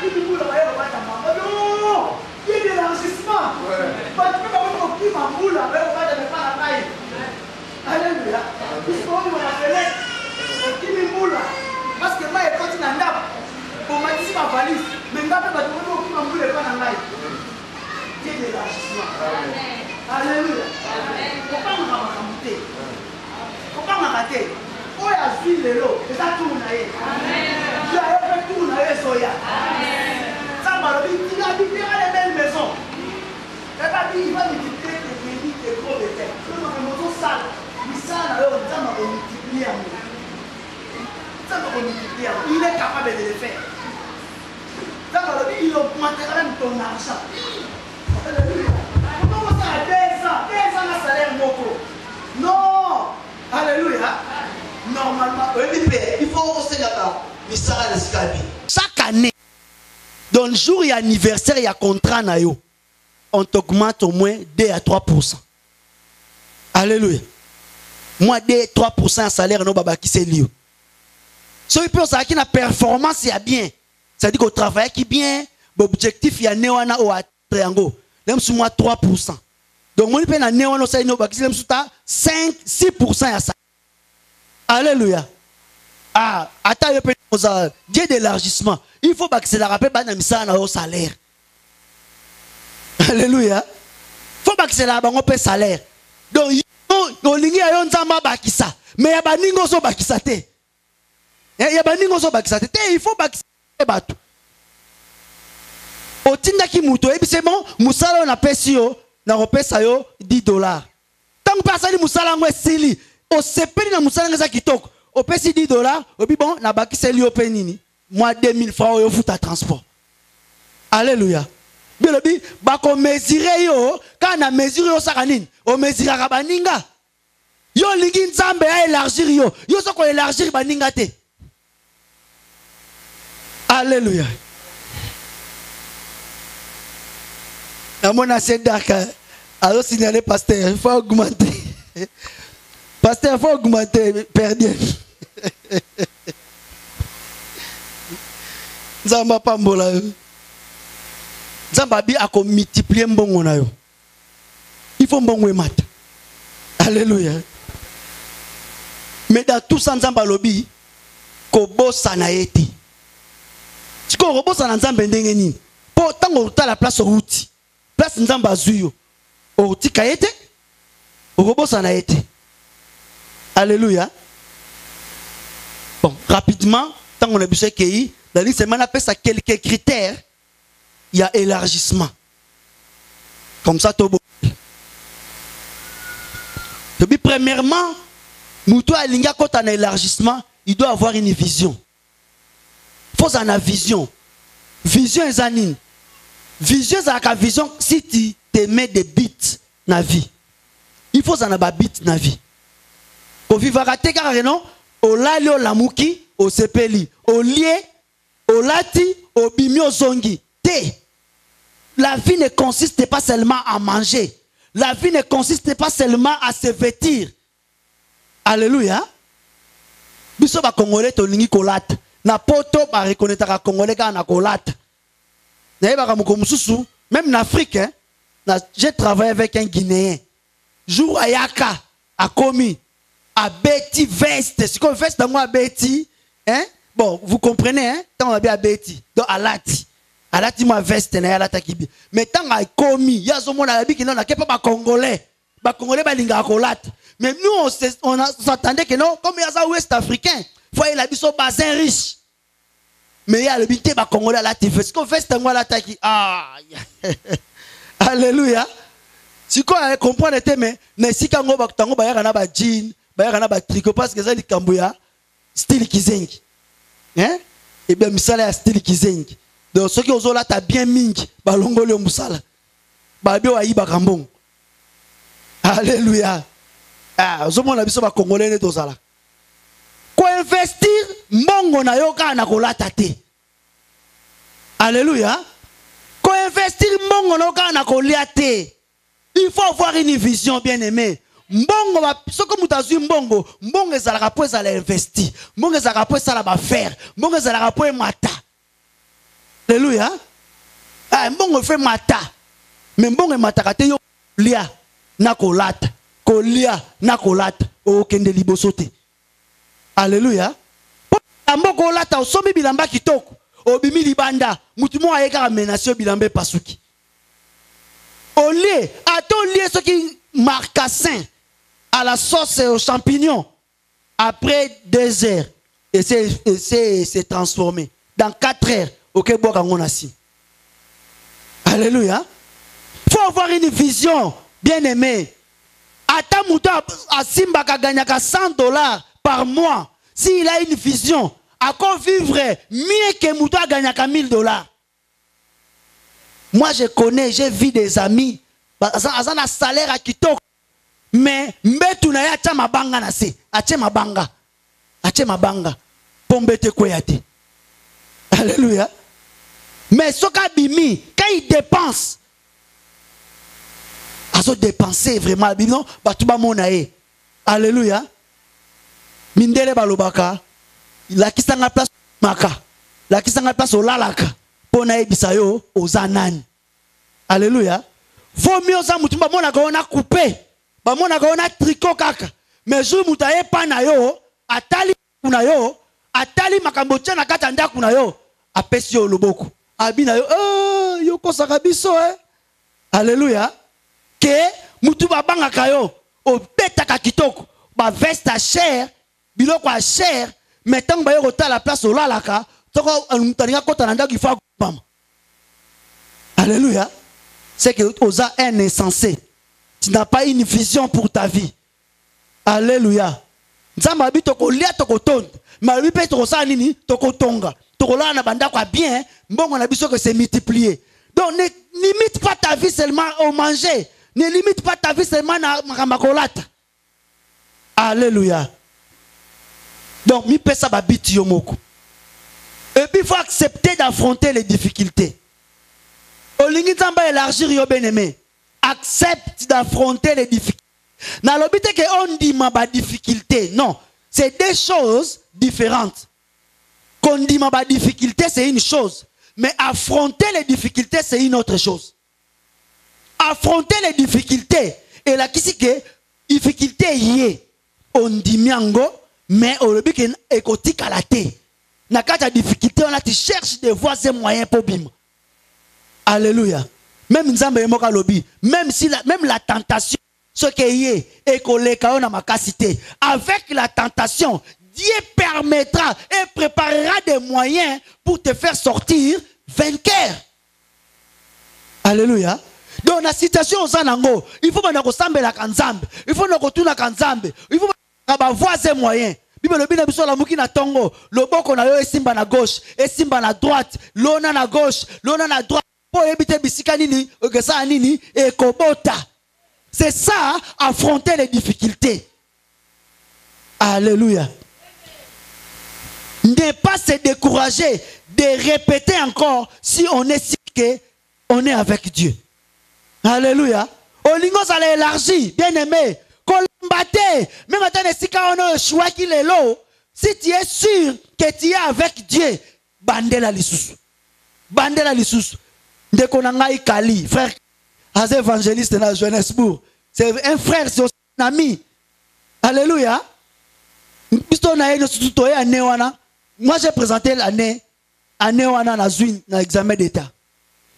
A: qui dit, vous là, va ta maman. Non, il y a de l'enregistrement. Parce que vous qui m'a boule, va te faire la taille. Alléluia. Puisqu'on m'a appelé, qui me boule. Parce que moi, je continue à nappe. Pour ma valise. Mais je ne vais pas vous qui m'a boule pas dans l'ail. Dieu de l'élargissement. Alléluia. Pourquoi on a raté? Pourquoi on a raté? On a vu l'eau. Et ça tourne. Tu as fait tourner Soya. Ça m'a dit, il habitera les belles maisons. Il va multiplier tes bénis, tes gros bétails. Nous avons une maison sale. Mais ça, ça m'a multiplié à moi. Ça m'a multiplié à moi. Il est capable de le faire. Ça m'a dit, il augmentera même ton argent. Alléluia. Comment ça a 2 ans de salaire moko? Non. Alléluia. Normalement, il faut aussi là-bas. Chaque année, dans le jour il y a anniversaire, il y a contrat na yo, on t'augmente au moins 2 à 3%. Alléluia. Moi 2 à 3% salaire no baba qui c'est lié. So il peut ça qui na performance il y a bien. Ça dit qu'au travail qui bien, l'objectif il y a néwana au triangle. Même sur moi 3%. Donc moi il na néwana ça no baki même sur ta 5-6% à ça. Alléluia. Ah, attends, Dieu d'élargissement. Il faut que c'est la rappel au salaire. Alléluia. Il faut bakisela bango pe salaire. Donc no lingi ayo nzamba bakisa, mais ya baningo so bakisa te. Ya baningo so bakisa te, il faut bakisa bato. Otinda ki muto ebi c'est bon, musala na pesi yo na repesa yo $10. Tant que pasali musala ngwe sili, o sepeli na musala ngeza kitoko, o pesi $10, obi bon na bakisa li ope nini? Moi 2000 francs yo futa transport. Alléluia. Bilobi bako mesurer yo, quand na mesure yo saka nini? O mesure baninga. Yo lingi nzambe a élargir yo, yo soko élargir baninga te. Alléluia. À mon ascendaka, alors signaler pasteur, il faut augmenter. Pasteur, il faut augmenter, perdien. Nzamba pambola. Nzamba bi a multiplier mbongo na yo. Il faut mbongo e mat. Alléluia. Mais dans tout ça nzamba lobi ko bossa na eti. Siko ko bossa na nzambe ndenge nini? Po tango ta la place route. Place nzamba zuyo. O tika ete? O ko bossa na eti. Alléluia. Bon, rapidement, tant on a besoin qu'il la liste semaine appelle ça quelques critères. Il y a élargissement. Comme ça, tout. Depuis premièrement, Moutou Alinga quand on a élargissement, il doit avoir une vision. Il faut avoir une vision. Vision est anine. Vision c'est la vision si tu te mets des bits dans la vie. Il faut avoir des bits dans la vie. Au vivaraté car non, au lali au lamuki, au sepeli, au lié, au lati, au bimi au zongi. La vie ne consiste pas seulement à manger. La vie ne consiste pas seulement à se vêtir. Alléluia. Biso ba congolais to lingi kolata. Na poto ba reconnaître ka congolais ka na kolata. Na ba ka mususu, même en Afrique, hein, j'ai travaillé avec un Guinéen. Jour ayaka a commis à Betty veste. Ce qu'on veste dans moi Betty, hein? Bon, vous comprenez, hein? Tant on a bien Betty, donc alati. Alati moi veste na alata kibi. Mais tant a commis, ya zo mona la bi ki non na kepa ba congolais. Ba congolais ba linga kolata. Mais nous on s'attendait que non, comme il y a ça ouest africain, faut y la biso bazin riche. Mais il y a le bité ba congolais la tif. Ce qu'on fait c'est moi la taki. Ah. Alléluia. Si quoi comprendre mais si kango ba tango ba yaka na ba jean, ba yaka na ba tricot parce que ça li kambuya style kizengi. Hein? Et bien misala ya style kizengi. Donc ceux qui ont là ta bien mingi ba longolo musala. Ba bio ayi ba kambong. Alléluia. Ah, zomo na biso ba congolais ne tozala. Ko investir mbongo na yo kana kolata te. Alléluia. Ko investir mbongo na yo kana kolia te. Il faut avoir une vision bien aimée. Mbongo ba soko mutazu mbongo, mbongo ezalaka po ezala investi. Mbongo ezalaka po ezala ba faire. Mbongo ezalaka po mata. Alléluia. Ah, mbongo fait mata. Mais mbongo mataka te yo lia na kolata. Kolia na kolata o kende liboso te. Alléluia. Mboko kolata o somi bilamba kitoko. O bimi libanda, mutu mo ayeka menace bilambe pasuki. Au lieu, à ton lieu, ce qui marcassin à la sauce et aux champignons, après 2 heures, et c'est transformé. Dans 4 heures, ok, bon, alléluia. Il faut avoir une vision, bien aimé. Ata Mouta à Simbaka gagnaka $100 par mois. S'il a une vision, à quoi vivre mieux que Mouta gagnaka $1000. Moi, je connais, j'ai vu des amis, ils ont un salaire à Kitoko, mais mbetu na ya cha mabanga na se, ache mabanga, pombete koyate. Alléluia. Mais soka bimi, quand il dépense, ils ont dépensé vraiment, non, batuba monae. Alléluia. Mindele balobaka, la qui s'en a place maka, la qui s'en a place au lalaka. Pona bisayo ozanani. Alléluia. Faut mieux ça mutumba mona kaona coupé. Ba mona kaona tricot kaka. Mais jour mutaye pana yo, atali kuna yo, atali makambo tena kata nda kuna yo, apesi yo loboko. Abina yo, yo kosaka biso eh. Alléluia. que mutu babanga kayo o betaka kitoko ba veste à chair biloko à chair mais tant ba yota la place au lalaka toko taninga kota nanda ki fa pam. Alléluia. C'est que osa un insensé. Tu n'as pas une vision pour ta vie. Alléluia. Nzamba bi toko lia toko tonde. Ma bi pe toko sa nini toko tonga. Toko la na banda kwa bien, mbongo na biso que c'est multiplié. Donc ne limite pas ta vie seulement au manger. Ne limite pas ta vie seulement à makolata. Alléluia. Donc mi pe sa ba biti yomoko. Et puis il faut accepter d'affronter les difficultés. Olingi Nzamba élargir yo bien-aimé. Accepte d'affronter les difficultés. N'a l'obité que on dit ma difficulté. Non, c'est deux choses différentes. Qu'on dit ma difficulté, c'est une chose. Mais affronter les difficultés, c'est une autre chose. Affronter les difficultés. Et là, qui c'est que difficulté y est. On dit miango, mais on le dit que écotique à la tête. N'a qu'à ta difficulté, on a tu cherches des voies et moyens pour bim. Alléluia. Même Nzamba emoka lobi, même la tentation, ce qui est et koleka on a ma capacité. Avec la tentation, Dieu permettra et préparera des moyens pour te faire sortir vainqueur. Alléluia. Dans la situation aux anango, il faut que sambe la kanzambe, il faut que tu na kanzambe, il faut que voies et moyens. Bible le bina biso la muki na tongo, le boko na yo esimba na gauche, esimba na droite, lona na gauche, lona na droite. C'est ça, affronter les difficultés. Alléluia. Ne pas se décourager de répéter encore si on est sûr qu'on est avec Dieu. Alléluia. Olingo ça l'élargit, bien aimé. Colombate, même maintenant si on a choix qu'il est là, si tu es sûr que tu es avec Dieu, bandela lisusu. Bandela lisusu. De Konangai Kali, frère, as évangéliste dans Johannesburg. C'est un frère, c'est aussi un ami. Alléluia. Moi, j'ai présenté l'année wana na Zwin, dans l'examen d'État.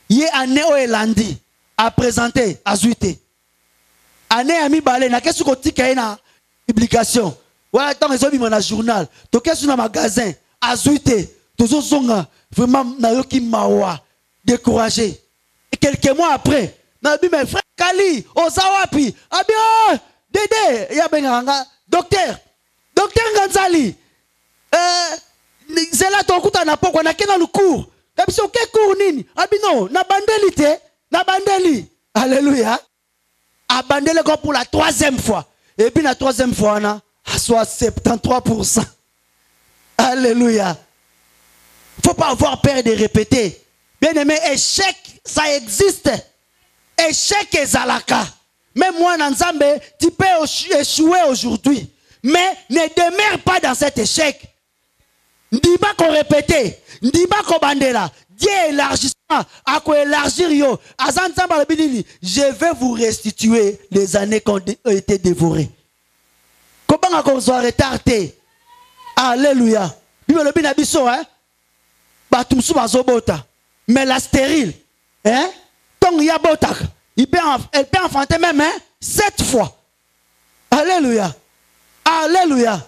A: Yé année au Elandi a présenté à Zuité. Année ami balé, na qu'est-ce que tu as na publication. Voilà, tant ils ont mis dans journal. To qu'est-ce dans magasin à Zuité. Toujours zonga vraiment na yoki mawa. Découragé. Et quelques mois après, m'a dit mes frères Kali, Osawapi, Abia, Dédé, Yabenga, docteur Nganzali, c'est là ton coup à Napo, on a qu'un le cours. T'as dit, ok, cours nini, Abino, na bandelité, na bandeli. Alléluia. Abandele pour la troisième fois. Et puis la troisième fois, on a soit 73%. Alléluia. Faut pas avoir peur de répéter. Bien aimé, échec, ça existe. Échec et zalaka. Même moi, Nzambe, tu peux échouer aujourd'hui. Mais ne demeure pas dans cet échec. Ndiba qu'on répète. Ndiba qu'on bandela. Dieu élargissement. À quoi élargir yo. Je vais vous restituer les années qui ont été dévorées. Comment on soit retardé? Alléluia. Bible le binabiso, hein? Batumsu bazobota. Mais la stérile, hein? Tant il y a botak, elle peut enfanter même, hein? 7 fois. Alléluia. Alléluia.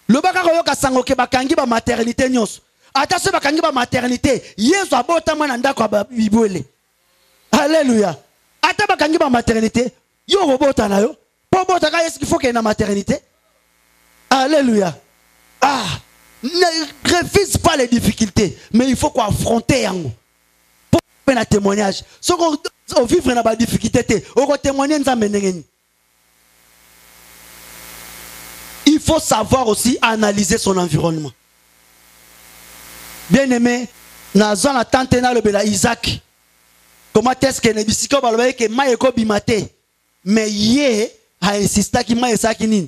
A: Le bakaroyo kasango ke bakangi ba maternité nyos. Attention bakangi ba maternité. Yesu abota mwana ndako ba bibwele. Alléluia. Ata bakangi ba maternité, yo robota na yo. Po bota ka est-ce qu'il faut qu'il y ait une maternité? Alléluia. Ah, ne refuse pas les difficultés, mais il faut qu'on affronte yango. Un témoignage. Si on vit dans la difficulté, on va témoigner. Il faut savoir aussi analyser son environnement. Bien aimé, dans la tante de Isaac, comment est-ce que les biscuits que maïko bimate, mais yé a insisté qu'il m'a esakinin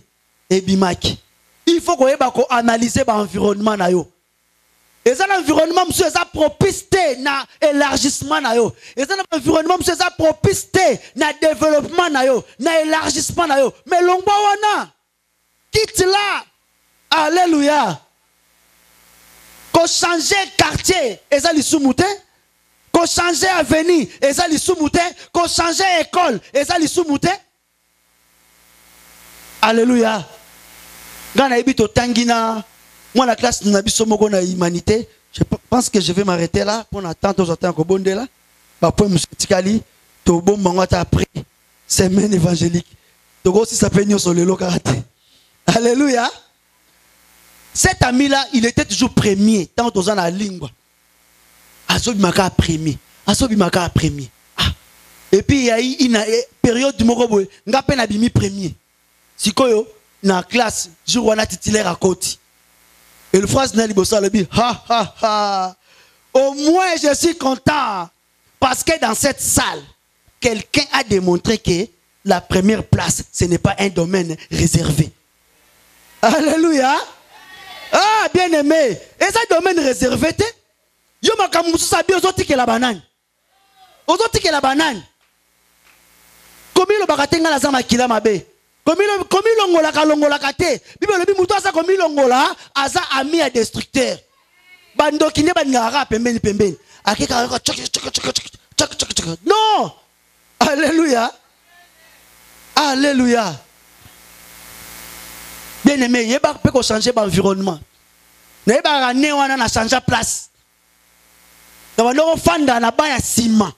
A: et bimaki. Il faut qu'on analyse l'environnement na yo. Et ça l'environnement monsieur ça propice na élargissement na yo. Et ça l'environnement monsieur ça propice na développement na yo, na élargissement na yo. Mais longba wana quitte là. Alléluia. Qu'on changer quartier et ça li soumouté Qu'on change avenir, et ça li soumouté. Qu'on change école, et ça li soumouté. Alléluia. Quand on a habité au Tangina, moi la classe nous habite sur mon humanité. Je pense que je vais m'arrêter là pour attendre aux attentes au bonde là. Bah pour monsieur Tikali, to bon mango ta après semaine évangélique. To aussi ça peut sur le karaté. Alléluia. Cet ami là, il était toujours premier tant aux dans la lingua. Asobi maka premier. Asobi maka premier. Ah. Et puis il y a eu une période du morobo, ngapé na bimi premier. Sikoyo na classe, jour on a titulaire à côté. Et le phrase n'a libosa le dit ha ha ha. Au moins je suis content parce que dans cette salle, quelqu'un a démontré que la première place, ce n'est pas un domaine réservé. Alléluia. Ah, bien aimé. Et ça domaine réservé, yo makamusu sabi ozotike la banane. Ozotike la banane. Komi lo bakatenga la zama kila mabe. Komi longola ka longola kate. Bible le bi muto asa komi longola aza ami à destructeur. Bando kine bangara pembeni pembeni. Akeka chok. Non. Alléluia. Alléluia. Bien aimé, il peut changer l'environnement. Il peut changer place. Il va fanda na ba ya sima.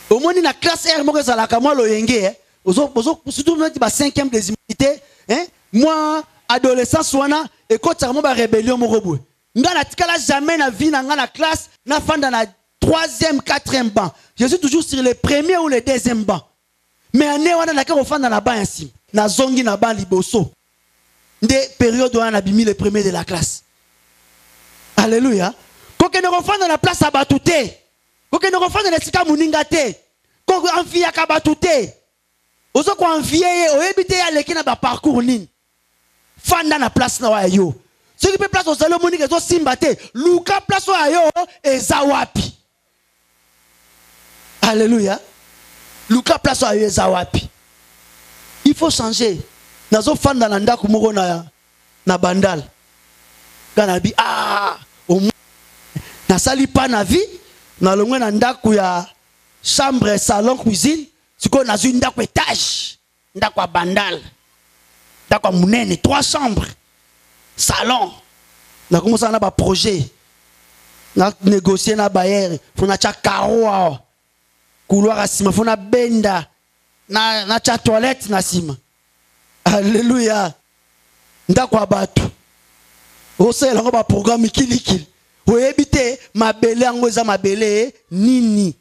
A: Au moins na classe R mo za la kamwa lo yenge surtout dans ba 5e des humanités, hein? Moi adolescence wana et quand ça mo ba rébellion mo robwe. Ngana tikala jamais na vie na ngana classe na fanda na 3e 4e banc. Je suis toujours sur le premier ou le 2e banc. Mais année wana na ka fanda na ba ya sima. Na zongi na ba liboso. Des périodes où on a bimi les premiers de la classe. Alléluia. Quand on refait dans la place à batouté. Quand on refait dans la sika muningate. Quand on envie à kabatouté. Ozo ko envie o ebité à l'équipe na parcours nin. Fanda na place na wa yo. Ce qui peut place au salon moninga zo simbate. Luka place wa yo ezawapi. Alléluia. Luka place wa yo ezawapi. Il faut changer. Nazo fanda na ndaku moko na bandal. Kana bi na sali pa na vie na longwe na ndaku ya chambre salon cuisine siko na zu ndaku étage ndaku ya bandal ndaku munene 3 chambres salon na commencer na ba projet na négocier na bayer fona cha carreau couloir à sima fona benda na cha toilette na sima. Alléluia. Ndako abatu. Ose lango ba programme kilikili. Oyebite mabele ango za mabele nini.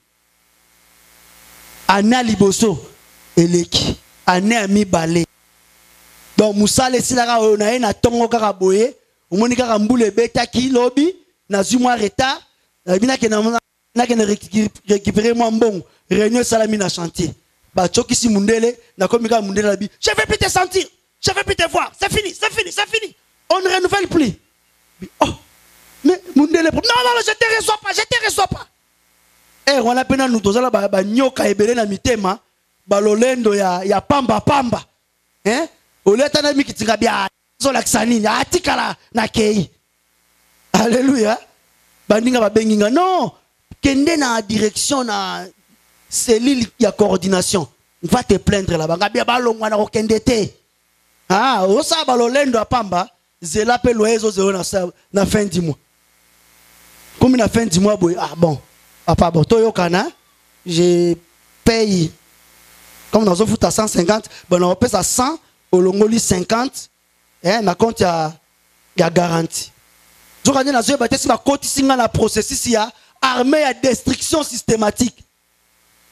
A: Ana liboso eleki. Ane ami balé. Donc musale silaka onaye na tongo kaka boye, omoni kaka mbule beta ki lobi na zumwa retard. Bina ke na récupérer moi mbongo. Réunion salami na chantier. Bah, si mundele, na komika mundele la bi. Je ne vais plus te sentir. Je ne vais plus te voir. C'est fini, c'est fini, c'est fini. On ne renouvelle plus. Oh, mais mundele. Non, non, je ne te reçois pas, je ne te reçois pas. Eh, on a peine nous tous là, bah, nyoka ebele na mitema, bah, lolendo ya pamba pamba. Hein? Au lieu de qui tira bien, zolaxani, atikala na kei. Alléluia. Bandinga ba benginga. Non, kende na direction na. C'est l'île qui a coordination. Va te plaindre là-bas. Ah, osa balolendo apamba, zela pe loezo zero na fin du mois. Comme na fin du mois, ah bon, papa bon, toyo kana, je paye. Comme dans un foot à 150, bon on paye à 100, au longoli 50, hein, na compte ya garantie. Je connais na zoe bâtisse ma côté singa na processus ya armée à destruction systématique.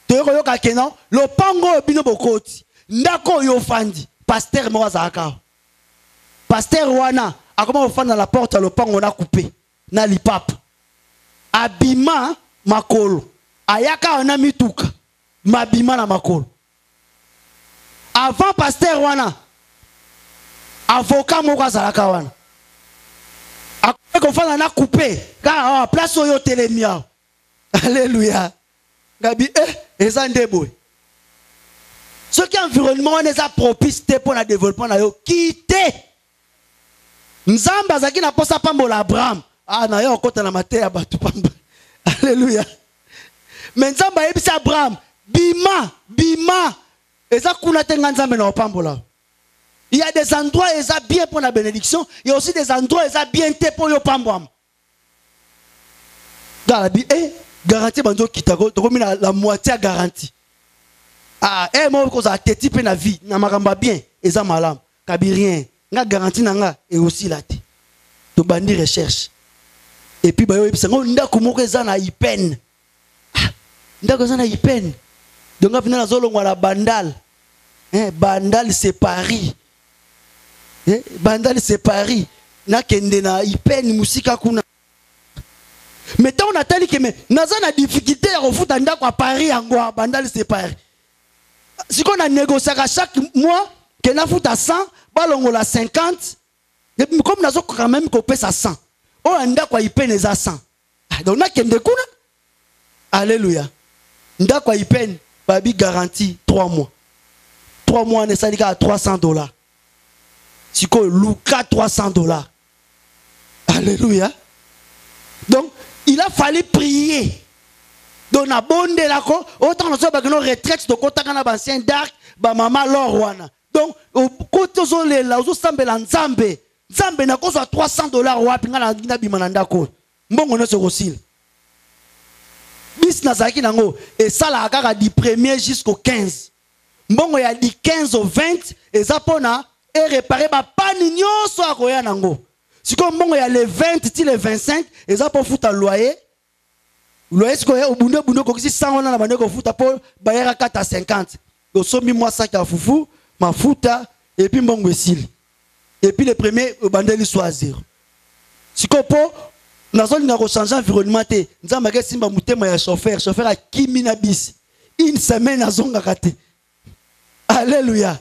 A: Le pango bino bokoti ndako yo fandi pasteur mo azaka pasteur wana akoma ofanda la porte le pango na coupé na lipap abima makolo ayaka ona mituka mabima na makolo avant pasteur wana avocat moko azalaka wana akoma ofanda na coupé ka place oyo telemia. Alléluia. Gabi, boy. Ce qui est environnement, on est propice pour le développement. Quittez. Nzamba zaki na posa pambo la Abraham. Ah, na yo kota na mate ya batu pamba. Alléluia. Mais nzambe ayebisi Abraham, bima. Eza kuna te nzambe na opambola. Il y a des endroits où ils bien pour la bénédiction, il y a aussi des endroits où ils bien pour le pambouam. Garantie banjo kitako, tu as la moitié garantie. Ah, moi cause a teti pe na vie, na makamba bien, eza malam, kabi rien. Nga garantie nanga et aussi la te. To bandi recherche. Et puis bayo episa ngo ndako moko eza na ipen. Ndako eza na ipen. Donc afina na zolo ngwa la bandal. Bandal c'est Paris. Bandal c'est Paris. Na kende na ipen musika kuna. Mais tant on a tali que mais naza na difficulté à refuta ndako à Paris yango bandal c'est Paris. Si on a négocié à chaque mois que na futa 100, balongo la 50, et comme nazo quand même qu'on paie ça 100. Oh ndako ipen eza 100. Donc na kende kuna. Alléluia. Ndako ipen babi garantie 3 mois. 3 mois on est à $300. Si quoi Luca $300. Alléluia. Donc il a fallu prier. Donc na bonde la ko autant nous sommes nos retraites de kota kana ancien dark ba mama lorwana. Donc au côté zo le la zo sambela nzambe. Nzambe na ko so $300 wapi ngana na bimananda ko. Mbongo no se rosil. Bis na zaki nango et ça la kaka du 1er jusqu'au 15. Mbongo ya di 15 au 20 et ça pona et réparer ba pani nyonso akoya nango. Si comme mbongo ya le 20 ti le 25 et ça pour foutre loyer. Loyer ce koya obundo ko si 100 na bande ko foutre pour bayera 4 à 50. Au sommi moi ça ka fufu, ma fouta et puis mbongo esil. Et puis le premier bandeli soit 0. Si comme pour nazoli na ko changer environnement te, nzamba ke simba mutema ya chauffeur a kimina bis. Une semaine azonga kate. Alléluia.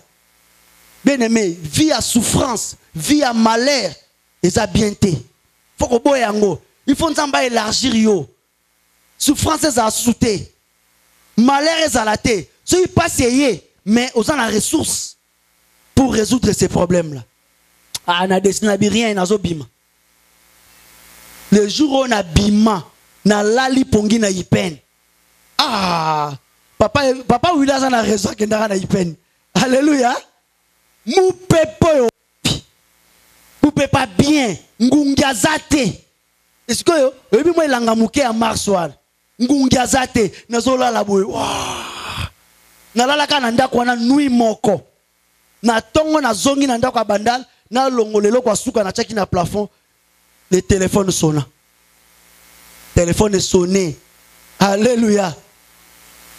A: Bien-aimé, vie à souffrance, vie à malheur, et ça bien té. Faut que boy yango. Il faut nzamba élargir yo. Souffrance est à souter. Malheur est à la té. Ce qui passe mais aux en la ressource pour résoudre ces problèmes-là. Ah, na destiné rien na zo bima. Le jour où on a bima, na lali pongi na ipen. Ah, papa William a raison que na ipen. Alléluia. Mou pepo vous pouvez pas bien ngungazate. Est-ce que et puis moi langa muke à marswal ngungazate nazola la boy na lala kana ndako wana nui moko na tongo na zongi na ndako bandal na longolelo kwa suka na chaki na plafond le téléphone sonna. Téléphone sonné. Alléluia.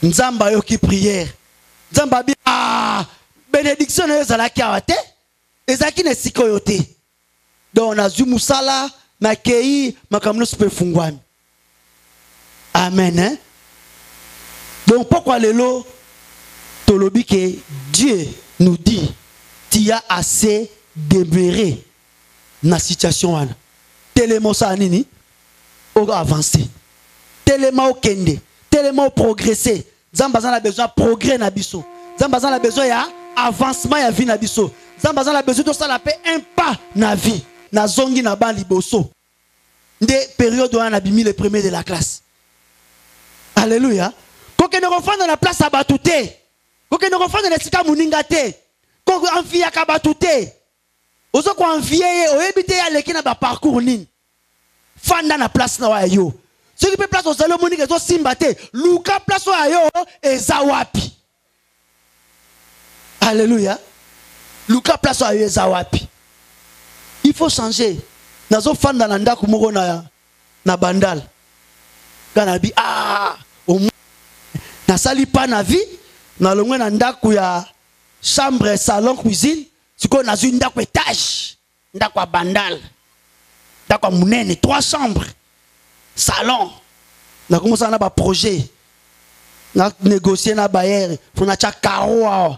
A: Nzamba yo ki prière. Nzamba bi bénédiction na ezala ki awate ezaki na sikoyote. Donc na zumusala na kei makamno super fungwami. Amen. Hein? Donc pourquoi lelo tolobi que Dieu nous dit tu as assez demeuré na situation wana. Tellement ça nini au avancer. Tellement au kende, tellement au progresser. Zambazan a besoin de progrès na biso. Zambazan a besoin ya avancement ya vie na biso. Zambazan a besoin de ça la paix un pas na vie. Na zongi na ban liboso. Des périodes où on a bimi les premiers de la classe. Alléluia. Quand on refait dans la place à batouté. Quand on refait dans la sika muningate. Quand on vient à batouté. Ozo ko envier o ebité ya leki na ba parcours nini. Fanda na place na wa yo. Ce qui peut place au salon monique zo simbate. Luka place wa yo eza wapi. Alléluia. Luka place wa yo eza wapi. Il faut changer. Nazo fanda na ndako moko na bandal. Kana bi na sali pa na vie na longwe na ndako ya chambre, salon, cuisine. Si on a une ndako étage, ndako à bandal, ndako à munene, 3 chambres, salon. On a commencé à avoir un projet, on a négocié na bailleur, on a tcha carreau,